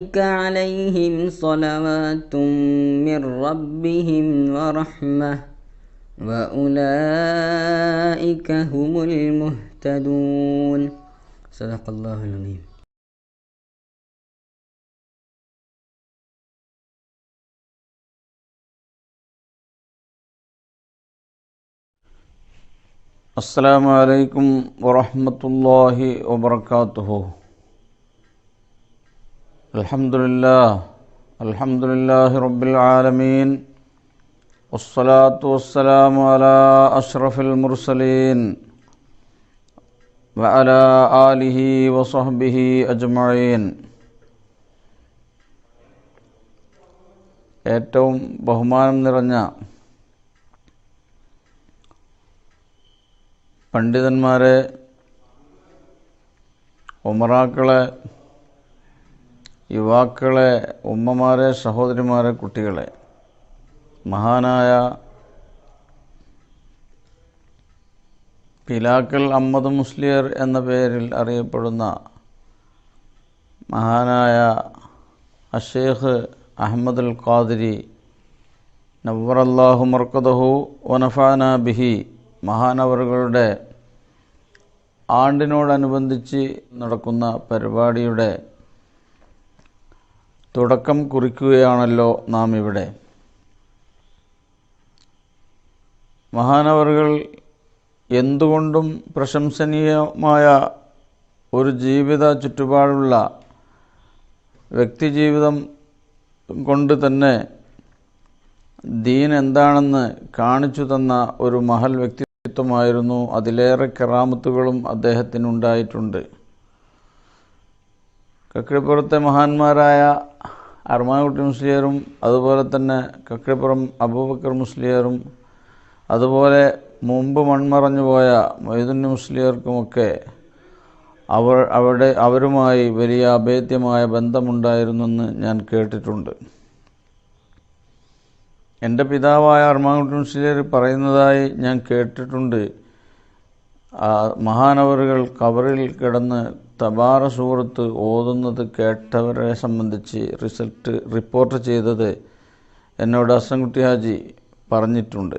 عليهم صلوات من ربهم ورحمة وأولئك هم المهتدون. صدق الله العظيم. അസ്സലാമു അലൈക്കും വറഹ്മത്തുള്ളാഹി വബറകാതുഹു. അൽഹംദുലില്ലാഹി റബ്ബിൽ ആലമീൻ വസ്സലാത്തു വസ്സലാമു അലാ അഷ്റഫിൽ മുർസലീൻ വഅലാ ആലിഹി വസഹ്ബിഹി അജ്മഈൻ. ഏറ്റവും ബഹുമാനം നിറഞ്ഞ പണ്ഡിതന്മാരെ, ഉമറാക്കളെ, യുവാക്കളെ, ഉമ്മമാരെ, സഹോദരിമാരെ, കുട്ടികളെ, മഹാനായ പിലാക്കൽ അഹ്മദ് മുസ്ലിയാർ എന്ന പേരിൽ അറിയപ്പെടുന്ന മഹാനായ അഷേഖ് അഹ്മദുൽ ഖാദിരി നവ്വറല്ലാഹു മർക്കദഹു വനഫഅനാ ബിഹി മഹാനവറുകളുടെ ആണ്ടിനോടനുബന്ധിച്ച് നടക്കുന്ന പരിപാടിയുടെ തുടക്കം കുറിക്കുകയാണല്ലോ നാം ഇവിടെ. മഹാനവറുകൾ എന്തുകൊണ്ടും പ്രശംസനീയമായ ഒരു ജീവിത ചുറ്റുപാടുള്ള വ്യക്തിജീവിതം കൊണ്ട് തന്നെ ദീൻ എന്താണെന്ന് കാണിച്ചു തന്ന ഒരു മഹൽ വ്യക്തിത്വമായിരുന്നു. അതിലേറെ കറാമത്തുകളും അദ്ദേഹത്തിനുണ്ടായിട്ടുണ്ട്. കക്കിളിപ്പുറത്തെ മഹാന്മാരായ അർമാൻകുട്ടി മുസ്ലിയാരും അതുപോലെ തന്നെ കക്കിളിപ്പുറം അബൂബക്കർ മുസ്ലിയാരും അതുപോലെ മുമ്പ് മൺമറഞ്ഞു പോയ മൊയ്തുണ്ണി മുസ്ലിയാർക്കുമൊക്കെ അവരുമായി വലിയ അഭേദ്യമായ ബന്ധമുണ്ടായിരുന്നെന്ന് ഞാൻ കേട്ടിട്ടുണ്ട്. എൻ്റെ പിതാവായ അർമാൻകുട്ടി മുസ്ലിയാർ പറയുന്നതായി ഞാൻ കേട്ടിട്ടുണ്ട്. മഹാനവറുകൾ ഖബറിൽ കിടന്ന് തബാറ സൂറത്ത് ഓതുന്നത് കേട്ടവരെ സംബന്ധിച്ച് റിപ്പോർട്ട് ചെയ്തത് എന്നോട് ഹസൻകുട്ടി ഹാജി പറഞ്ഞിട്ടുണ്ട്.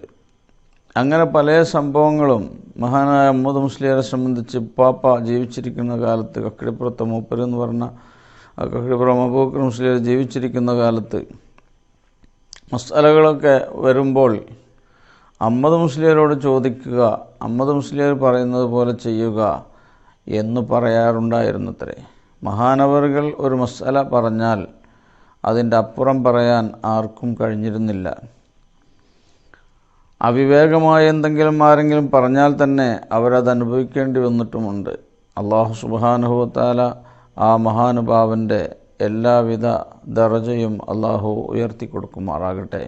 അങ്ങനെ പല സംഭവങ്ങളും മഹാനായ അഹ്മദ് മുസ്ലിയാരെ സംബന്ധിച്ച് പാപ്പ ജീവിച്ചിരിക്കുന്ന കാലത്ത്, കക്കിളിപ്പുറത്തെ മൂപ്പര് എന്ന് പറഞ്ഞ കക്കിളിപ്പുറം അബൂബക്കർ മുസ്ലിയാർ ജീവിച്ചിരിക്കുന്ന കാലത്ത് മസ്അലകളൊക്കെ വരുമ്പോൾ അഹ്മദ് മുസ്ലിയാരോട് ചോദിക്കുക, അഹ്മദ് മുസ്ലിയാർ പറയുന്നത് പോലെ ചെയ്യുക എന്ന് പറയാറുണ്ടായിരുന്നത്രേ. മഹാനവറുകൾ ഒരു മസ്അല പറഞ്ഞാൽ അതിൻ്റെ അപ്പുറം പറയാൻ ആർക്കും കഴിഞ്ഞിരുന്നില്ല. അവിവേകമായ എന്തെങ്കിലും ആരെങ്കിലും പറഞ്ഞാൽ തന്നെ അവരത് അനുഭവിക്കേണ്ടി വന്നിട്ടുമുണ്ട്. അല്ലാഹു സുബ്ഹാനഹു വ തആല ആ മഹാനുഭാവൻ്റെ എല്ലാവിധ ദറജയും അള്ളാഹു ഉയർത്തി കൊടുക്കുമാറാകട്ടെ.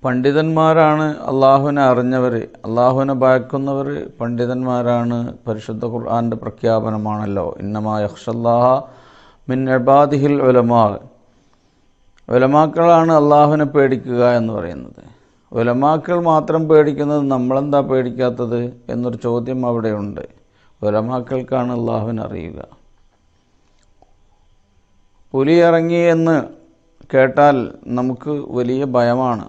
പണ്ഡിതന്മാരാണ് അള്ളാഹുവിനെ അറിഞ്ഞവർ, അള്ളാഹുവിനെ ഭയക്കുന്നവർ പണ്ഡിതന്മാരാണ്. പരിശുദ്ധ ഖുർആൻ്റെ പ്രഖ്യാപനമാണല്ലോ, ഇന്നമാ യഖ്ഷല്ലാഹ മിൻ ഇബാദിഹിൽ ഉലമാ. ഉലമാക്കളാണ് അള്ളാഹുവിനെ പേടിക്കുക എന്ന് പറയുന്നത്. ഉലമാക്കൾ മാത്രം പേടിക്കുന്നത് നമ്മളെന്താ പേടിക്കാത്തത് എന്നൊരു ചോദ്യം അവിടെയുണ്ട്. ഉലമാക്കൾക്കാണ് അള്ളാഹുവിനെ അറിയുക. പുലി ഇറങ്ങി എന്ന് കേട്ടാൽ നമുക്ക് വലിയ ഭയമാണ്,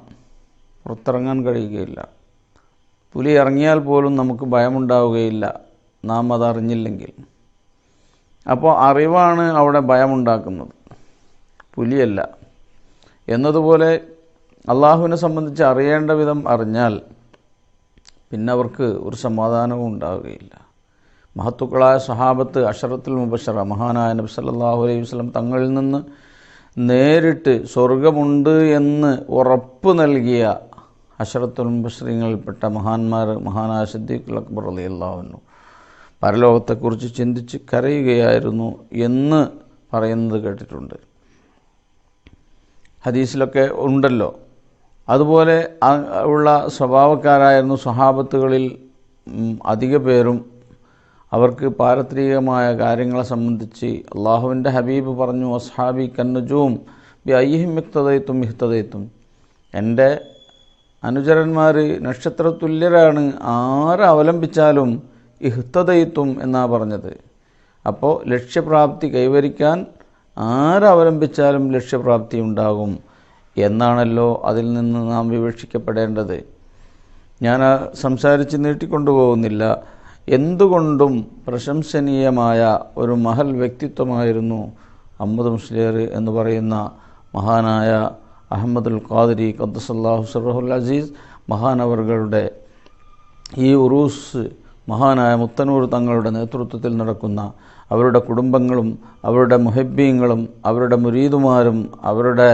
പുറത്തിറങ്ങാൻ കഴിയുകയില്ല. പുലി ഇറങ്ങിയാൽ പോലും നമുക്ക് ഭയമുണ്ടാവുകയില്ല, നാം അതറിഞ്ഞില്ലെങ്കിൽ. അപ്പോൾ അറിവാണ് അവിടെ ഭയമുണ്ടാക്കുന്നത്, പുലിയല്ല. എന്നതുപോലെ അള്ളാഹുവിനെ സംബന്ധിച്ച് അറിയേണ്ട വിധം അറിഞ്ഞാൽ പിന്നെ അവർക്ക് ഒരു സമാധാനവും ഉണ്ടാവുകയില്ല. മഹത്തുക്കളായ സഹാബത്ത്, അഷറത്തുൽ മുബശ്ശറ, മഹാനായ നബി സല്ലല്ലാഹു അലൈഹി വസല്ലം തങ്ങളിൽ നിന്ന് നേരിട്ട് സ്വർഗമുണ്ട് എന്ന് ഉറപ്പ് നൽകിയ അഷറത്തുൽ മുബശ്ശരീങ്ങളിൽപ്പെട്ട മഹാന്മാർ, മഹാനായ സിദ്ദീഖുൽ അക്ബർ റളിയല്ലാഹു അൻഹു പരലോകത്തെക്കുറിച്ച് ചിന്തിച്ച് കരയുകയായിരുന്നു എന്ന് പറയുന്നത് കേട്ടിട്ടുണ്ട്. ഹദീസിലൊക്കെ ഉണ്ടല്ലോ. അതുപോലെ ഉള്ള സ്വഭാവക്കാരായിരുന്നു സ്വഹാബത്തുകളിൽ അധിക പേരും. അവർക്ക് പാരത്രികമായ കാര്യങ്ങളെ സംബന്ധിച്ച് അള്ളാഹുവിൻ്റെ ഹബീബ് പറഞ്ഞു, അസ്ഹാബി കന്നുജൂം ബി അയ്യിഹിം ഇഖ്തദൈതും ഇഹ്തദൈതും. എൻ്റെ അനുചരന്മാർ നക്ഷത്രതുല്യരാണ്, ആരെ അവലംബിച്ചാലും ഇഹ്തദൈതും എന്നാണ് പറഞ്ഞത്. അപ്പോൾ ലക്ഷ്യപ്രാപ്തി കൈവരിക്കാൻ ആരവലംബിച്ചാലും ലക്ഷ്യപ്രാപ്തി ഉണ്ടാകും എന്നാണല്ലോ അതിൽ നിന്ന് നാം വിവക്ഷിക്കപ്പെടേണ്ടത്. ഞാൻ സംസാരിച്ച് നീട്ടിക്കൊണ്ടുപോകുന്നില്ല. എന്തുകൊണ്ടും പ്രശംസനീയമായ ഒരു മഹൽ വ്യക്തിത്വമായിരുന്നു അഹ്മദ് മുസ്ലിയാർ എന്ന് പറയുന്ന മഹാനായ അഹമ്മദുൽ ഖാദിരി ഖദ്ദസല്ലാഹു സിർറഹുൽ അസീസ് മഹാനവറുകളുടെ ഈ ഉറൂസ് മഹാനായ മുത്തനൂർ തങ്ങളുടെ നേതൃത്വത്തിൽ നടക്കുന്ന അവരുടെ കുടുംബങ്ങളും അവരുടെ മുഹബ്ബീങ്ങളും അവരുടെ മുരീദുമാരും അവരുടെ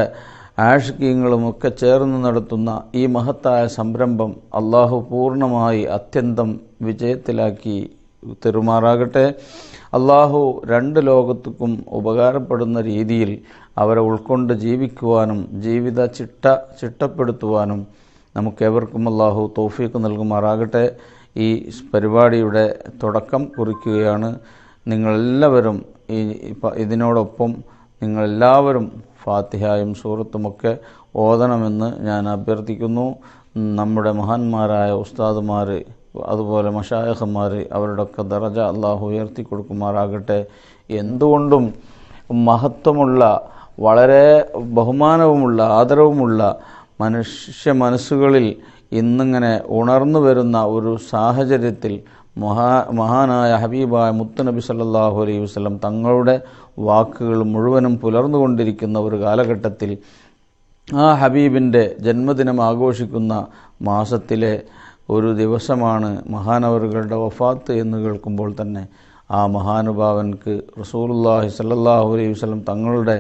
ആഷിഖീങ്ങളും ഒക്കെ ചേർന്ന് നടത്തുന്ന ഈ മഹത്തായ സംരംഭം അള്ളാഹു പൂർണ്ണമായി അത്യന്തം വിജയത്തിലാക്കി തെരുമാറാകട്ടെ. അള്ളാഹു രണ്ട് ലോകത്തുക്കും ഉപകാരപ്പെടുന്ന രീതിയിൽ അവരെ ഉൾക്കൊണ്ട് ജീവിക്കുവാനും ജീവിത ചിട്ടപ്പെടുത്തുവാനും നമുക്കേവർക്കും അള്ളാഹു തൗഫീഖ് നൽകുമാറാകട്ടെ. ഈ പരിപാടിയുടെ തുടക്കം കുറിക്കുകയാണ്. നിങ്ങളെല്ലാവരും ഇതിനോടൊപ്പം നിങ്ങളെല്ലാവരും ഫാത്തിഹയും സൂറത്തുമൊക്കെ ഓതണമെന്ന് ഞാൻ അഭ്യർത്ഥിക്കുന്നു. നമ്മുടെ മഹാന്മാരായ ഉസ്താദുമാർ അതുപോലെ മശായിഖന്മാർ അവരുടെയൊക്കെ ദറജ അള്ളാഹു ഉയർത്തി കൊടുക്കുമാറാകട്ടെ. എന്തുകൊണ്ടും മഹത്വമുള്ള വളരെ ബഹുമാനവുമുള്ള ആദരവുമുള്ള മനുഷ്യ മനസ്സുകളിൽ ഇന്നിങ്ങനെ ഉണർന്നു വരുന്ന ഒരു സാഹചര്യത്തിൽ മഹാനായ ഹബീബായ മുത്തുനബി സല്ലല്ലാഹു അലൈഹി വസല്ലം തങ്ങളുടെ വാക്കുകൾ മുഴുവനും പുലർന്നുകൊണ്ടിരിക്കുന്ന ഒരു കാലഘട്ടത്തിൽ ആ ഹബീബിൻ്റെ ജന്മദിനം ആഘോഷിക്കുന്ന മാസത്തിലെ ഒരു ദിവസമാണ് മഹാനവറുകളുടെ വഫാത്ത് എന്ന് കേൾക്കുമ്പോൾ തന്നെ ആ മഹാനുഭാവൻക്ക് റസൂലുള്ളാഹി സല്ലല്ലാഹു അലൈഹി വസല്ലം തങ്ങളുടെ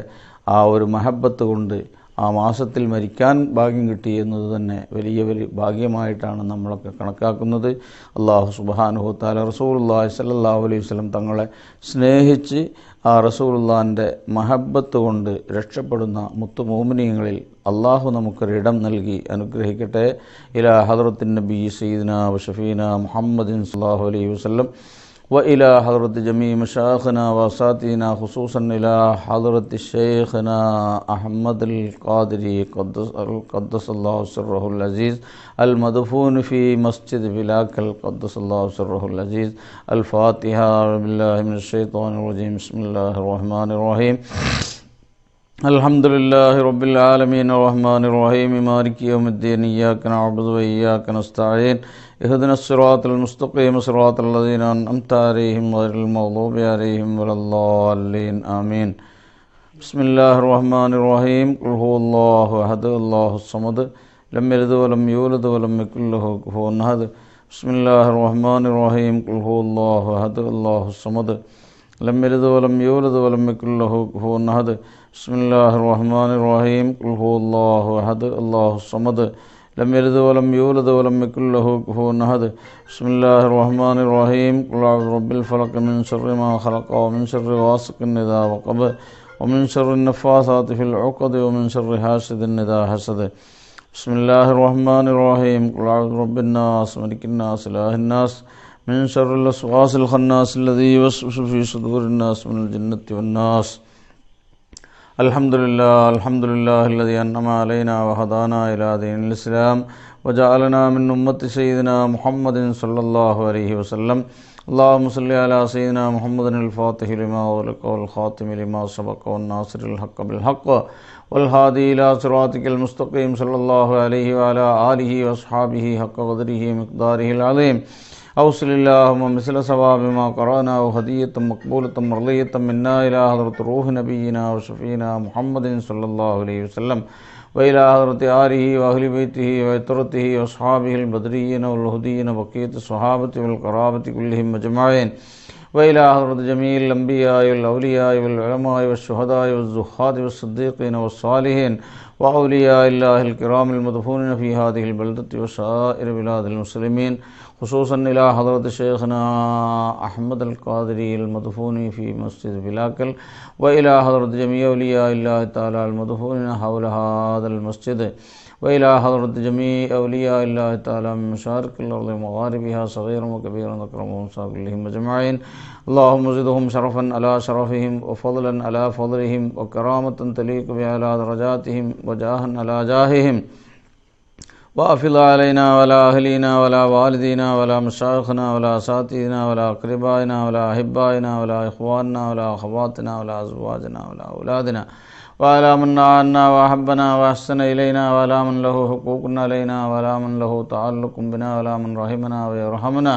ആ ഒരു മഹബത്ത് കൊണ്ട് ആ മാസത്തിൽ മരിക്കാൻ ഭാഗ്യം കിട്ടി എന്നത് തന്നെ വലിയ ഭാഗ്യമായിട്ടാണ് നമ്മളൊക്കെ കണക്കാക്കുന്നത്. അല്ലാഹു സുബ്ഹാനഹു വ തആല റസൂലുള്ളാഹി സ്വല്ലല്ലാഹു അലൈഹി വസല്ലം തങ്ങളെ സ്നേഹിച്ച് ആ റസൂലുള്ളാഹിൻ്റെ മഹബത്ത് കൊണ്ട് രക്ഷപ്പെടുന്ന മുത്തു മോമിനീങ്ങളിൽ അള്ളാഹു നമുക്കൊരിടം നൽകി അനുഗ്രഹിക്കട്ടെ. ഇലാ ഹദ്റത്തിൻ നബി സയ്യിദിനാ വ ഷഫീനാ മുഹമ്മദിൻ സ്വല്ലല്ലാഹു അലൈഹി വസല്ലം وإلى حضرة جميع مشايخنا وأساتذتنا خصوصا إلى حضرة شيخنا أحمد القادري قدس الله سره العزيز المدفون في مسجد بلاكل قدس الله سره العزيز. الفاتحة. بالله من الشيطان الرجيم. بسم الله الرحمن الرحيم. الحمد لله رب العالمين الرحمن الرحيم مالك يوم الدين إياك نعبد وإياك نستعين اهدنا الصراط المستقيم صراط الذين أنعمت عليهم غير المغضوب عليهم ولا الضالين آمين. بسم الله الرحمن الرحيم. قل هو الله أحد الله الصمد لم يلد ولم يولد ولم يكن له كفوا أحد. بسم الله الرحمن الرحيم. قل هو الله أحد الله الصمد لم يلد ولم يولد ولم يكن له كفوا أحد. بسم الله الرحمن الرحيم. قل هو الله أحد الله الصمد لم يلد ولم يولد ولم يكن له كفوا أحد. بسم الله الرحمن الرحيم. قل أعوذ برب الفلق من شر ما خلق ومن شر غاسق إذا وقب ومن شر النفاثات في العقد ومن شر حاسد إذا حسد. بسم الله الرحمن الرحيم. قل أعوذ برب الناس ملك الناس إله الناس من شر الوسواس الخناس الذي يوسوس في صدور الناس من الجنة والناس. الحمد لله الذي أنعم علينا وهدانا إلى دين الإسلام وجعلنا من أمة سيدنا محمد صلى الله عليه وسلم. اللهم صل على سيدنا محمد الفاتح لما أغلق والخاتم لما سبق والناصر الحق بالحق والهادي إلى صراطك المستقيم صلى الله عليه وعلى آله وأصحابه حق قدره مقداره العظيم. أوصل اللهم مثل ثواب ما قرأنا وهدية مقبولة مرضية منا إلى حضرة روح نبينا وشفينا محمد صلى الله عليه وسلم وإلى حضرة آله وأهل بيته وعترته وأصحابه البدريين والهديين بقية الصحابة والقرابة كلهم أجمعين وإلى حضرة جميع الأنبياء والأولياء والعلماء والشهداء والزهاد والصديقين والصالحين وأولياء الله الكرام المدفونين في هذه البلدة وسائر بلاد المسلمين خصوصا إلى حضرة شيخنا أحمد القادري المدفون في مسجد بلاكل وإلى حضرة جميع أولياء الله تعالى المدفونين حول هذا المسجد وإلى حضرة جميع أولياء الله تعالى من مشارق الأرض ومغاربها صغيرا وكبيرا ذكرهم كلهم أجمعين. اللهم زدهم شرفا على شرفهم وفضلا على فضلهم وكرامة تليق بعلى درجاتهم وجاها على جاههم وافض علينا ولا أهلنا ولا والدينا ولا مشايخنا ولا أساتذتنا ولا أقربائنا ولا أحبائنا ولا إخواننا ولا أخواتنا ولا أزواجنا ولا أولادنا وعلى من عنا وأحبنا وأحسن إلينا وعلى من له حقوق علينا وعلى من له تعلق بنا وعلى من رحمنا ويرحمنا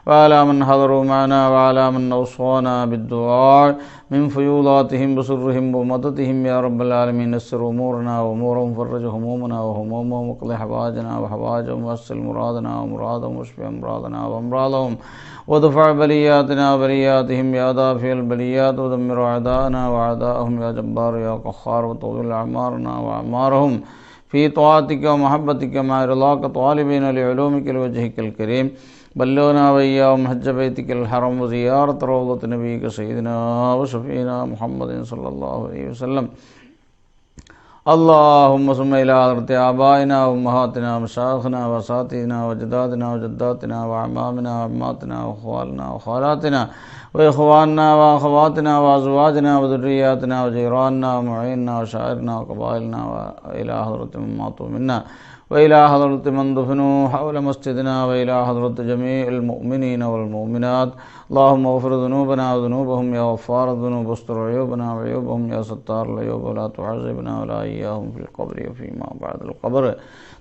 وعلى من حضروا معنا وعلى من أوصانا بالدعاء من فيوضاتهم بسرهم ومددهم يا رب العالمين. يسر أمورنا وأمورهم، فرج همومنا وهمومهم، واقض حوائجنا وحوائجهم، وأسل مرادنا ومرادهم، واشف أمراضنا وأمراضهم، ودفع بلياتنا وبلياتهم يا دافع البليات، ودمر أعداءنا وأعداءهم يا جبار يا قهار، وطول أعمارنا وأعمارهم في طاعتك ومحبتك مع رضاك طالبين لعلومك لوجهك الكريم. بلغنا وإياهم حج بيتك الحرم وزيارة روضة نبيك سيدنا وشفينا محمد صلى الله عليه وسلم. اللهم صل إلى حضرة آبائنا وأمهاتنا ومشايخنا وأساتذتنا وأجدادنا وجداتنا وأعمامنا وعماتنا وأخوالنا وخالاتنا وإخواننا وأخواتنا وأزواجنا وذرياتنا وجيراننا ومعيننا وشاعرنا وقبائلنا، وإلى حضرة من ماتوا منا، وإلى حضرة من دفنوا حول مسجدنا، وإلى حضرة جميع المؤمنين والمؤمنات. اللهم اغفر ذنوبنا وذنوبهم يا غفار الذنوب، واستر عيوبنا وعيوبهم يا ستار العيوب، ولا تعذبنا ولا إياهم في القبر وفيما بعد القبر.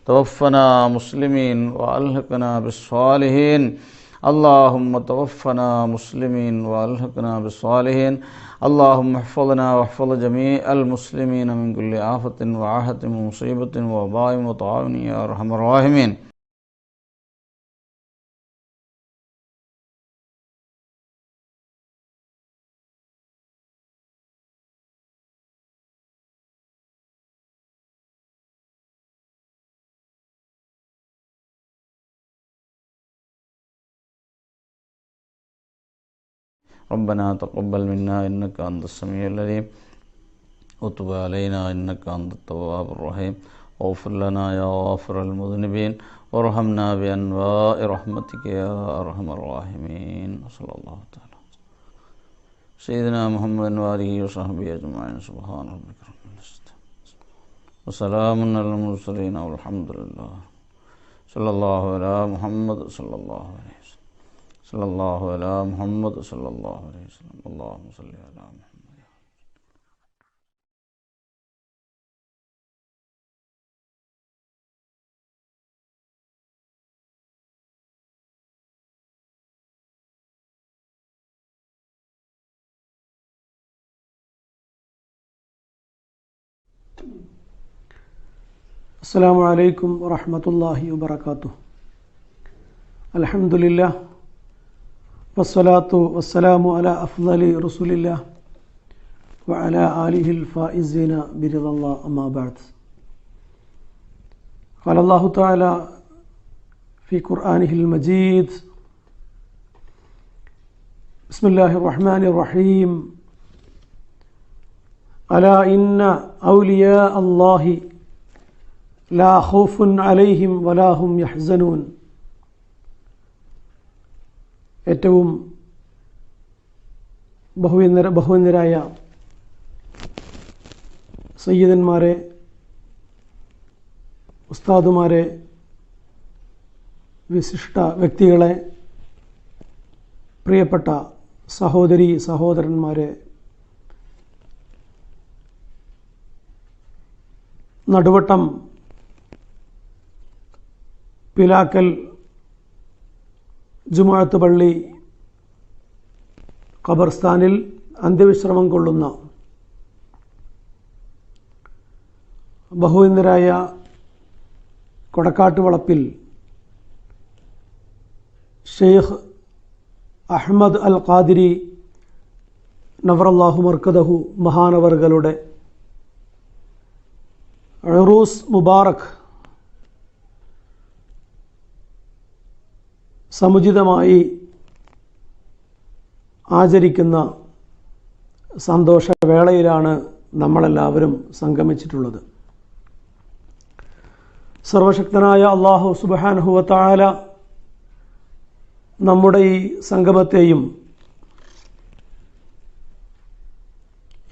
توفنا مسلمين وألحقنا بالصالحين. اللهم توفنا مسلمين وألحقنا بالصالحين. اللهم احفظنا واحفظ جميع المسلمين من كل آفة وعاهة ومصيبة ووباء وطاعون يا أرحم الراحمين. ربنا تقبل منا إنك أنت السميع العليم، وتب علينا إنك أنت التواب الرحيم، واغفر لنا يا غافر المذنبين، وارحمنا بأنواع رحمتك يا أرحم الراحمين. صلى الله تعالى سيدنا محمد وآله وصحبه أجمعين. سبحان ربك رب العزة وسلام على المرسلين والحمد لله. صلى الله على محمد صلى الله عليه وسلم. صلى الله على محمد صلى الله عليه وسلم. اللهم صل على محمد. السلام عليكم ورحمة الله وبركاته. الحمد لله والصلاة والسلام على أفضل رسول الله وعلى آله الفائزين برضا الله، أما بعد. قال الله تعالى في قرآنه المجيد: بسم الله الرحمن الرحيم. ألا إن أولياء الله لا خوف عليهم ولا هم يحزنون. ഏറ്റവും ബഹുവന്യരായ സയ്യിദന്മാരെ, ഉസ്താദുമാരെ, വിശിഷ്ട വ്യക്തികളെ, പ്രിയപ്പെട്ട സഹോദരി സഹോദരന്മാരെ, നടുവട്ടം പിലാക്കൽ ജുമുഅത്ത് പള്ളി ഖബർസ്ഥാനിൽ അന്ത്യവിശ്രമം കൊള്ളുന്ന ബഹുവന്യരായ കൊടക്കാട്ട് വളപ്പിൽ ഷെയ്ഖ് അഹ്മദ് അൽ ഖാദിരി നവറല്ലാഹു മർക്കദഹു മഹാനവർകളുടെ ഉറൂസ് മുബാറക് സമുചിതമായി ആചരിക്കുന്ന സന്തോഷവേളയിലാണ് നമ്മളെല്ലാവരും സംഗമിച്ചിട്ടുള്ളത്. സർവശക്തനായ അല്ലാഹു സുബ്ഹാനഹു വ തആല നമ്മുടെ ഈ സംഗമത്തെയും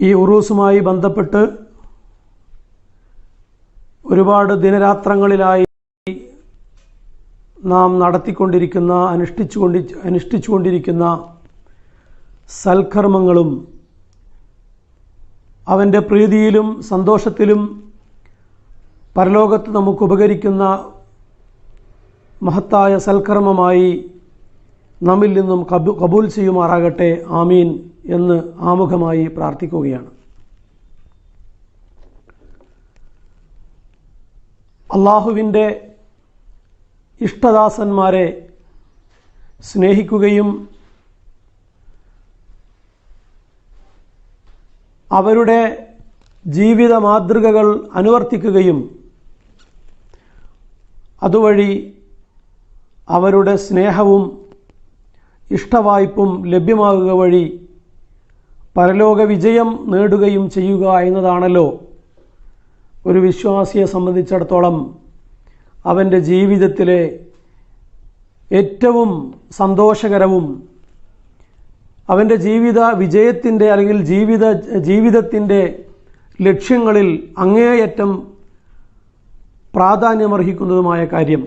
ഈ ഉറൂസുമായി ബന്ധപ്പെട്ട് ഒരുപാട് ദിനരാത്രങ്ങളിലായി നാം നടത്തിക്കൊണ്ടിരിക്കുന്ന അനുഷ്ഠിച്ചുകൊണ്ടിരിക്കുന്ന സൽക്കർമ്മങ്ങളും അവൻ്റെ പ്രീതിയിലും സന്തോഷത്തിലും പരലോകത്ത് നമുക്ക് ഉപകരിക്കുന്ന മഹത്തായ സൽക്കർമ്മമായി നമ്മിൽ നിന്നും കബൂൽ ചെയ്യുമാറാകട്ടെ. ആമീൻ എന്ന് ആമുഖമായി പ്രാർത്ഥിക്കുകയാണ്. അള്ളാഹുവിൻ്റെ ഇഷ്ടദാസന്മാരെ സ്നേഹിക്കുകയും അവരുടെ ജീവിത മാതൃകകൾ അനുവർത്തിക്കുകയും അതുവഴി അവരുടെ സ്നേഹവും ഇഷ്ടവായ്പും ലഭ്യമാകുക വഴി പരലോക വിജയം നേടുകയും ചെയ്യുക എന്നതാണല്ലോ ഒരു വിശ്വാസിയെ സംബന്ധിച്ചിടത്തോളം അവൻ്റെ ജീവിതത്തിലെ ഏറ്റവും സന്തോഷകരവും അവൻ്റെ ജീവിത വിജയത്തിൻ്റെ അല്ലെങ്കിൽ ജീവിതത്തിൻ്റെ ലക്ഷ്യങ്ങളിൽ അങ്ങേയറ്റം പ്രാധാന്യമർഹിക്കുന്നതുമായ കാര്യം.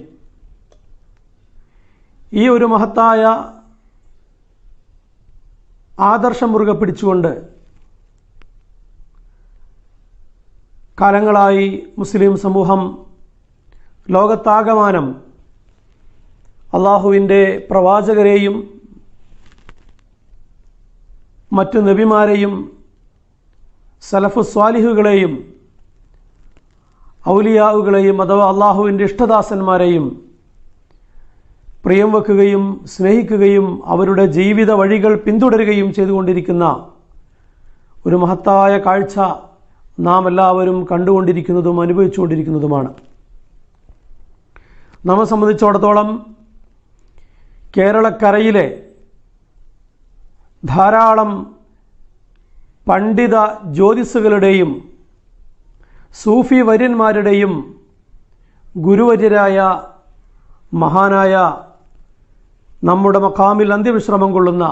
ഈ ഒരു മഹത്തായ ആദർശം മുറുകെ പിടിച്ചുകൊണ്ട് കാലങ്ങളായി മുസ്ലിം സമൂഹം ലോകത്താകമാനം അള്ളാഹുവിൻ്റെ പ്രവാചകരെയും മറ്റു നബിമാരെയും സലഫു സ്വാലിഹുകളെയും ഔലിയാവുകളെയും അഥവാ അള്ളാഹുവിൻ്റെ ഇഷ്ടദാസന്മാരെയും പ്രിയം വെക്കുകയും സ്നേഹിക്കുകയും അവരുടെ ജീവിത വഴികൾ പിന്തുടരുകയും ചെയ്തുകൊണ്ടിരിക്കുന്ന ഒരു മഹത്തായ കാഴ്ച നാം എല്ലാവരും കണ്ടുകൊണ്ടിരിക്കുന്നതും അനുഭവിച്ചുകൊണ്ടിരിക്കുന്നതുമാണ്. നമ്മെ സംബന്ധിച്ചിടത്തോളം കേരളക്കരയിലെ ധാരാളം പണ്ഡിത ജ്യോതിസുകളുടെയും സൂഫി വര്യന്മാരുടെയും ഗുരുവര്യരായ മഹാനായ നമ്മുടെ മഖാമിൽ അന്ത്യവിശ്രമം കൊള്ളുന്ന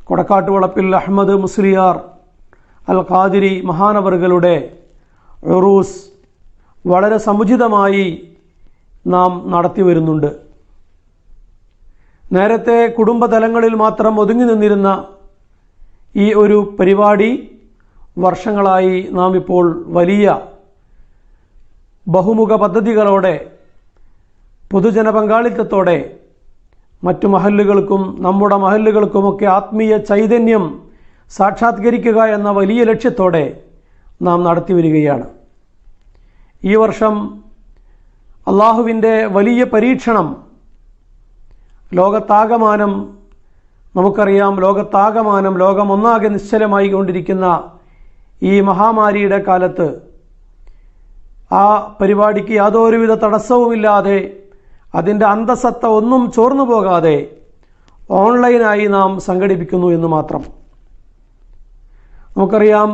കൊടക്കാട്ടുവളപ്പിൽ അഹമ്മദ് മുസ്ലിയാർ അൽ ഖാദിരി മഹാനവറുകളുടെ ഉറൂസ് വളരെ സമുചിതമായി നാം നടത്തി വരുന്നുണ്ട്. നേരത്തെ കുടുംബതലങ്ങളിൽ മാത്രം ഒതുങ്ങി നിന്നിരുന്ന ഈ ഒരു പരിപാടി വർഷങ്ങളായി നാം ഇപ്പോൾ വലിയ ബഹുമുഖ പദ്ധതികളോടെ പൊതുജന പങ്കാളിത്തത്തോടെ മറ്റു മഹല്ലുകൾക്കും നമ്മുടെ മഹല്ലുകൾക്കുമൊക്കെ ആത്മീയ ചൈതന്യം സാക്ഷാത്കരിക്കുക എന്ന വലിയ ലക്ഷ്യത്തോടെ നാം നടത്തി വരികയാണ്. ഈ വർഷം അള്ളാഹുവിൻ്റെ വലിയ പരീക്ഷണം ലോകത്താകമാനം നമുക്കറിയാം. ലോകം ഒന്നാകെ നിശ്ചലമായി കൊണ്ടിരിക്കുന്ന ഈ മഹാമാരിയുടെ കാലത്ത് ആ പരിപാടിക്ക് യാതൊരുവിധ തടസ്സവുമില്ലാതെ അതിൻ്റെ അന്തസത്ത ഒന്നും ചോർന്നു പോകാതെ ഓൺലൈനായി നാം സംഘടിപ്പിക്കുന്നു എന്ന് മാത്രം. നമുക്കറിയാം,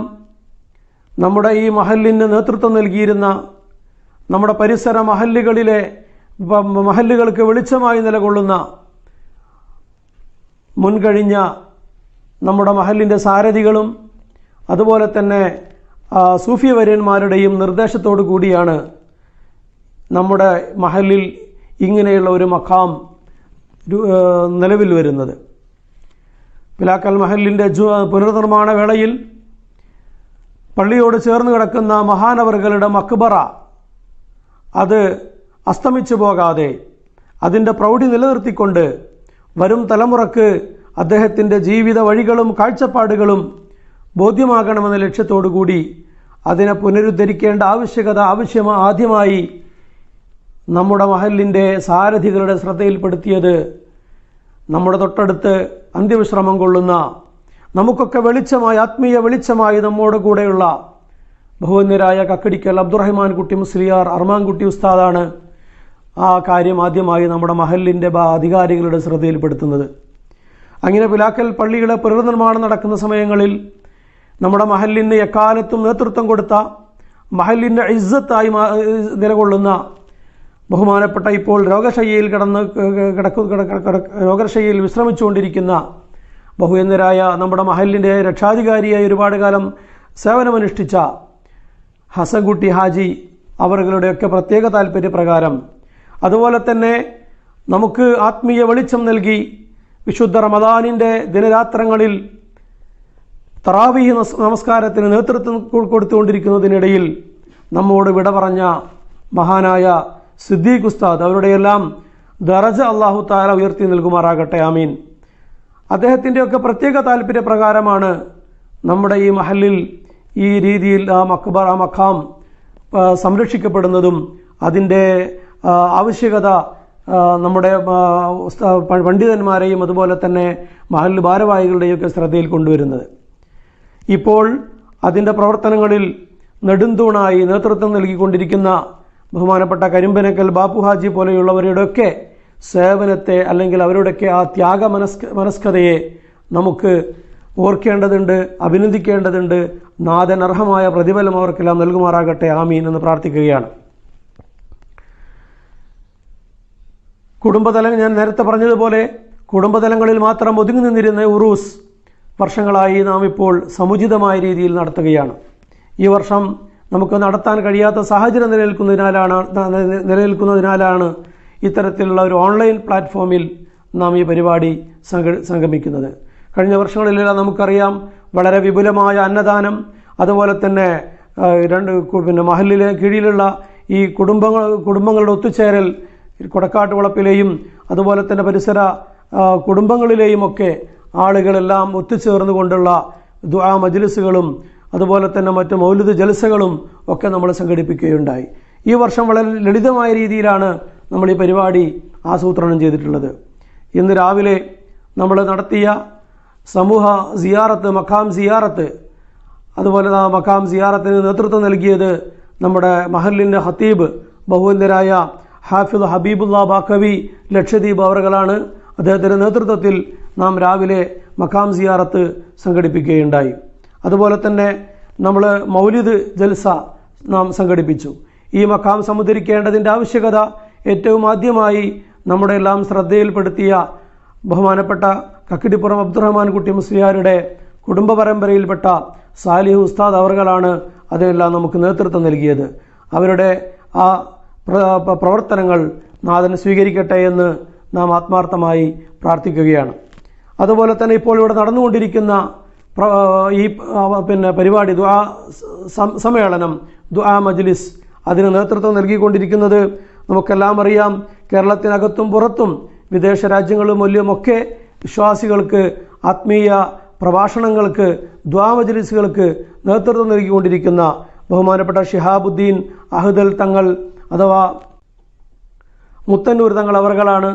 നമ്മുടെ ഈ മഹല്ലിന് നേതൃത്വം നൽകിയിരുന്ന നമ്മുടെ പരിസര മഹല്ലുകൾക്ക് വെളിച്ചമായി നിലകൊള്ളുന്ന മുൻകഴിഞ്ഞ നമ്മുടെ മഹല്ലിൻ്റെ സാരഥികളും അതുപോലെ തന്നെ സൂഫി വര്യന്മാരുടെയും നിർദ്ദേശത്തോടു കൂടിയാണ് നമ്മുടെ മഹല്ലിൽ ഇങ്ങനെയുള്ള ഒരു മഖാം നിലവിൽ വരുന്നത്. പിലാക്കൽ മഹല്ലിൻ്റെ പുനർനിർമ്മാണ വേളയിൽ പള്ളിയോട് ചേർന്ന് കിടക്കുന്ന മഹാനവറുകളുടെ മക്ബറ അത് അസ്തമിച്ചു പോകാതെ അതിൻ്റെ പ്രൗഢി നിലനിർത്തിക്കൊണ്ട് വരും തലമുറക്ക് അദ്ദേഹത്തിൻ്റെ ജീവിത വഴികളും കാഴ്ചപ്പാടുകളും ബോധ്യമാകണമെന്ന ലക്ഷ്യത്തോടു കൂടി അതിനെ പുനരുദ്ധരിക്കേണ്ട ആദ്യമായി നമ്മുടെ മഹല്ലിൻ്റെ സാരഥികളുടെ ശ്രദ്ധയിൽപ്പെടുത്തിയത് നമ്മുടെ തൊട്ടടുത്ത് അന്ത്യവിശ്രമം കൊള്ളുന്ന നമുക്കൊക്കെ വെളിച്ചമായി ആത്മീയ വെളിച്ചമായി നമ്മോട് കൂടെയുള്ള ബഹുവന്യരായ കക്കടിക്കൽ അബ്ദുറഹ്മാൻ കുട്ടി മുസ്ലിയാർ അർമാൻകുട്ടി ഉസ്താദാണ് ആ കാര്യം ആദ്യമായി നമ്മുടെ മഹല്ലിൻ്റെ അധികാരികളുടെ ശ്രദ്ധയിൽപ്പെടുത്തുന്നത്. അങ്ങനെ പിലാക്കൽ പള്ളിയുടെ പുനർനിർമ്മാണം നടക്കുന്ന സമയങ്ങളിൽ നമ്മുടെ മഹല്ലിന് എക്കാലത്തും നേതൃത്വം കൊടുത്ത മഹല്ലിൻ്റെ ഇസ്സത്തായി നിലകൊള്ളുന്ന ബഹുമാനപ്പെട്ട ഇപ്പോൾ രോഗശയ്യയിൽ വിശ്രമിച്ചുകൊണ്ടിരിക്കുന്ന ബഹുവന്യരായ നമ്മുടെ മഹല്ലിൻ്റെ രക്ഷാധികാരിയായി ഒരുപാട് കാലം സേവനമനുഷ്ഠിച്ച ഹസൻകുട്ടി ഹാജി അവരുടെയൊക്കെ പ്രത്യേക താല്പര്യപ്രകാരം, അതുപോലെ തന്നെ നമുക്ക് ആത്മീയ വെളിച്ചം നൽകി വിശുദ്ധ റമദാനിൻ്റെ ദിനരാത്രങ്ങളിൽ തറാവീഹ് നമസ്കാരത്തിന് നേതൃത്വം കൊടുത്തുകൊണ്ടിരിക്കുന്നതിനിടയിൽ നമ്മോട് വിട പറഞ്ഞ മഹാനായ സിദ്ദീഖ് ഉസ്താദ്, അവരുടെയെല്ലാം ദറജ അല്ലാഹു തആല ഉയർത്തി നൽകുമാറാകട്ടെ. ആമീൻ. അദ്ദേഹത്തിൻ്റെയൊക്കെ പ്രത്യേക താല്പര്യപ്രകാരമാണ് നമ്മുടെ ഈ മഹലിൽ ഈ രീതിയിൽ ആ മഖാം സംരക്ഷിക്കപ്പെടുന്നതും അതിൻ്റെ ആവശ്യകത നമ്മുടെ പണ്ഡിതന്മാരെയും അതുപോലെ തന്നെ മഹൽ ഭാരവാഹികളുടെയൊക്കെ ശ്രദ്ധയിൽ കൊണ്ടുവരുന്നത്. ഇപ്പോൾ അതിൻ്റെ പ്രവർത്തനങ്ങളിൽ നെടുന്തൂണായി നേതൃത്വം നൽകിക്കൊണ്ടിരിക്കുന്ന ബഹുമാനപ്പെട്ട കരിമ്പനക്കൽ ബാപ്പു ഹാജി പോലെയുള്ളവരുടെയൊക്കെ സേവനത്തെ അല്ലെങ്കിൽ അവരുടെയൊക്കെ ആ മനസ്കതയെ നമുക്ക് ഓർക്കേണ്ടതുണ്ട്, അഭിനന്ദിക്കേണ്ടതുണ്ട്. നാഥൻ അർഹമായ പ്രതിഫലം അവർക്കെല്ലാം നൽകുമാറാകട്ടെ. ആമീൻ എന്ന് പ്രാർത്ഥിക്കുകയാണ്. കുടുംബതലം ഞാൻ നേരത്തെ പറഞ്ഞതുപോലെ കുടുംബതലങ്ങളിൽ മാത്രം ഒതുങ്ങി നിന്നിരുന്ന ഉറൂസ് വർഷങ്ങളായി നാം ഇപ്പോൾ സമുചിതമായ രീതിയിൽ നടത്തുകയാണ്. ഈ വർഷം നമുക്ക് നടത്താൻ കഴിയാത്ത സാഹചര്യം നിലനിൽക്കുന്നതിനാലാണ് ഇത്തരത്തിലുള്ള ഒരു ഓൺലൈൻ പ്ലാറ്റ്ഫോമിൽ നാം ഈ പരിപാടി സംഗമിക്കുന്നത്. കഴിഞ്ഞ വർഷങ്ങളിലെല്ലാം നമുക്കറിയാം വളരെ വിപുലമായ അന്നദാനം, അതുപോലെ തന്നെ മഹലിലെ കീഴിലുള്ള ഈ കുടുംബങ്ങളുടെ ഒത്തുചേരൽ കൊടക്കാട്ട് വളപ്പിലെയും അതുപോലെ തന്നെ പരിസര കുടുംബങ്ങളിലെയും ഒക്കെ ആളുകളെല്ലാം ഒത്തുചേർന്നുകൊണ്ടുള്ള ദുആ മജ്ലിസുകളും അതുപോലെ തന്നെ മറ്റ് മൗലിദ് ജൽസകളും ഒക്കെ നമ്മൾ സംഘടിപ്പിക്കുകയുണ്ടായി. ഈ വർഷം വളരെ ലളിതമായ രീതിയിലാണ് നമ്മൾ ഈ പരിപാടി ആസൂത്രണം ചെയ്തിട്ടുള്ളത്. ഇന്ന് രാവിലെ നമ്മൾ നടത്തിയ സമൂഹ സിയാറത്ത്, മഖാം സിയാറത്ത്, അതുപോലെ ആ മഖാം സിയാറത്തിന് നേതൃത്വം നൽകിയത് നമ്മുടെ മഹലിൻ്റെ ഖത്തീബ് ബഹുവന്ദരായ ഹാഫിദ് ഹബീബുല്ലാ ബാക്കവി ലക്ഷദ്വീപ് അവറുകളാണ്. അദ്ദേഹത്തിൻ്റെ നേതൃത്വത്തിൽ നാം രാവിലെ മഖാം സിയാറത്ത് സംഘടിപ്പിക്കുകയുണ്ടായി. അതുപോലെ തന്നെ നമ്മൾ മൗലിദ് ജൽസ നാം സംഘടിപ്പിച്ചു. ഈ മഖാം സമുദ്ധരിക്കേണ്ടതിൻ്റെ ആവശ്യകത ഏറ്റവും ആദ്യമായി നമ്മുടെ എല്ലാം ശ്രദ്ധയിൽപ്പെടുത്തിയ ബഹുമാനപ്പെട്ട കക്കിടിപ്പുറം അബ്ദുറഹ്മാൻ കുട്ടി മുസ്ലിയാരുടെ കുടുംബ പരമ്പരയിൽപ്പെട്ട സാലിഹ് ഉസ്താദ് അവറുകളാണ് അതിനെല്ലാം നമുക്ക് നേതൃത്വം നൽകിയത്. അവരുടെ ആ പ്രവർത്തനങ്ങൾ നാഥൻ സ്വീകരിക്കട്ടെ എന്ന് നാം ആത്മാർത്ഥമായി പ്രാർത്ഥിക്കുകയാണ്. അതുപോലെ തന്നെ ഇപ്പോൾ ഇവിടെ നടന്നുകൊണ്ടിരിക്കുന്ന ഈ പരിപാടി ദുആ സമ്മേളനം, ദുആ മജ്ലിസ്, അതിന് നേതൃത്വം നൽകിക്കൊണ്ടിരിക്കുന്നത് നമുക്കെല്ലാം അറിയാം. കേരളത്തിനകത്തും പുറത്തും വിദേശ രാജ്യങ്ങളുമൊക്കെ വിശ്വാസികൾക്ക് ആത്മീയ പ്രഭാഷണങ്ങൾക്ക്, ദുആ മജ്ലിസുകൾക്ക് നേതൃത്വം നൽകിക്കൊണ്ടിരിക്കുന്ന ബഹുമാനപ്പെട്ട ഷിഹാബുദ്ദീൻ അഹ്ദൽ തങ്ങൾ അഥവാ മുത്തന്നൂർ തങ്ങൾ അവറുകളാണ്.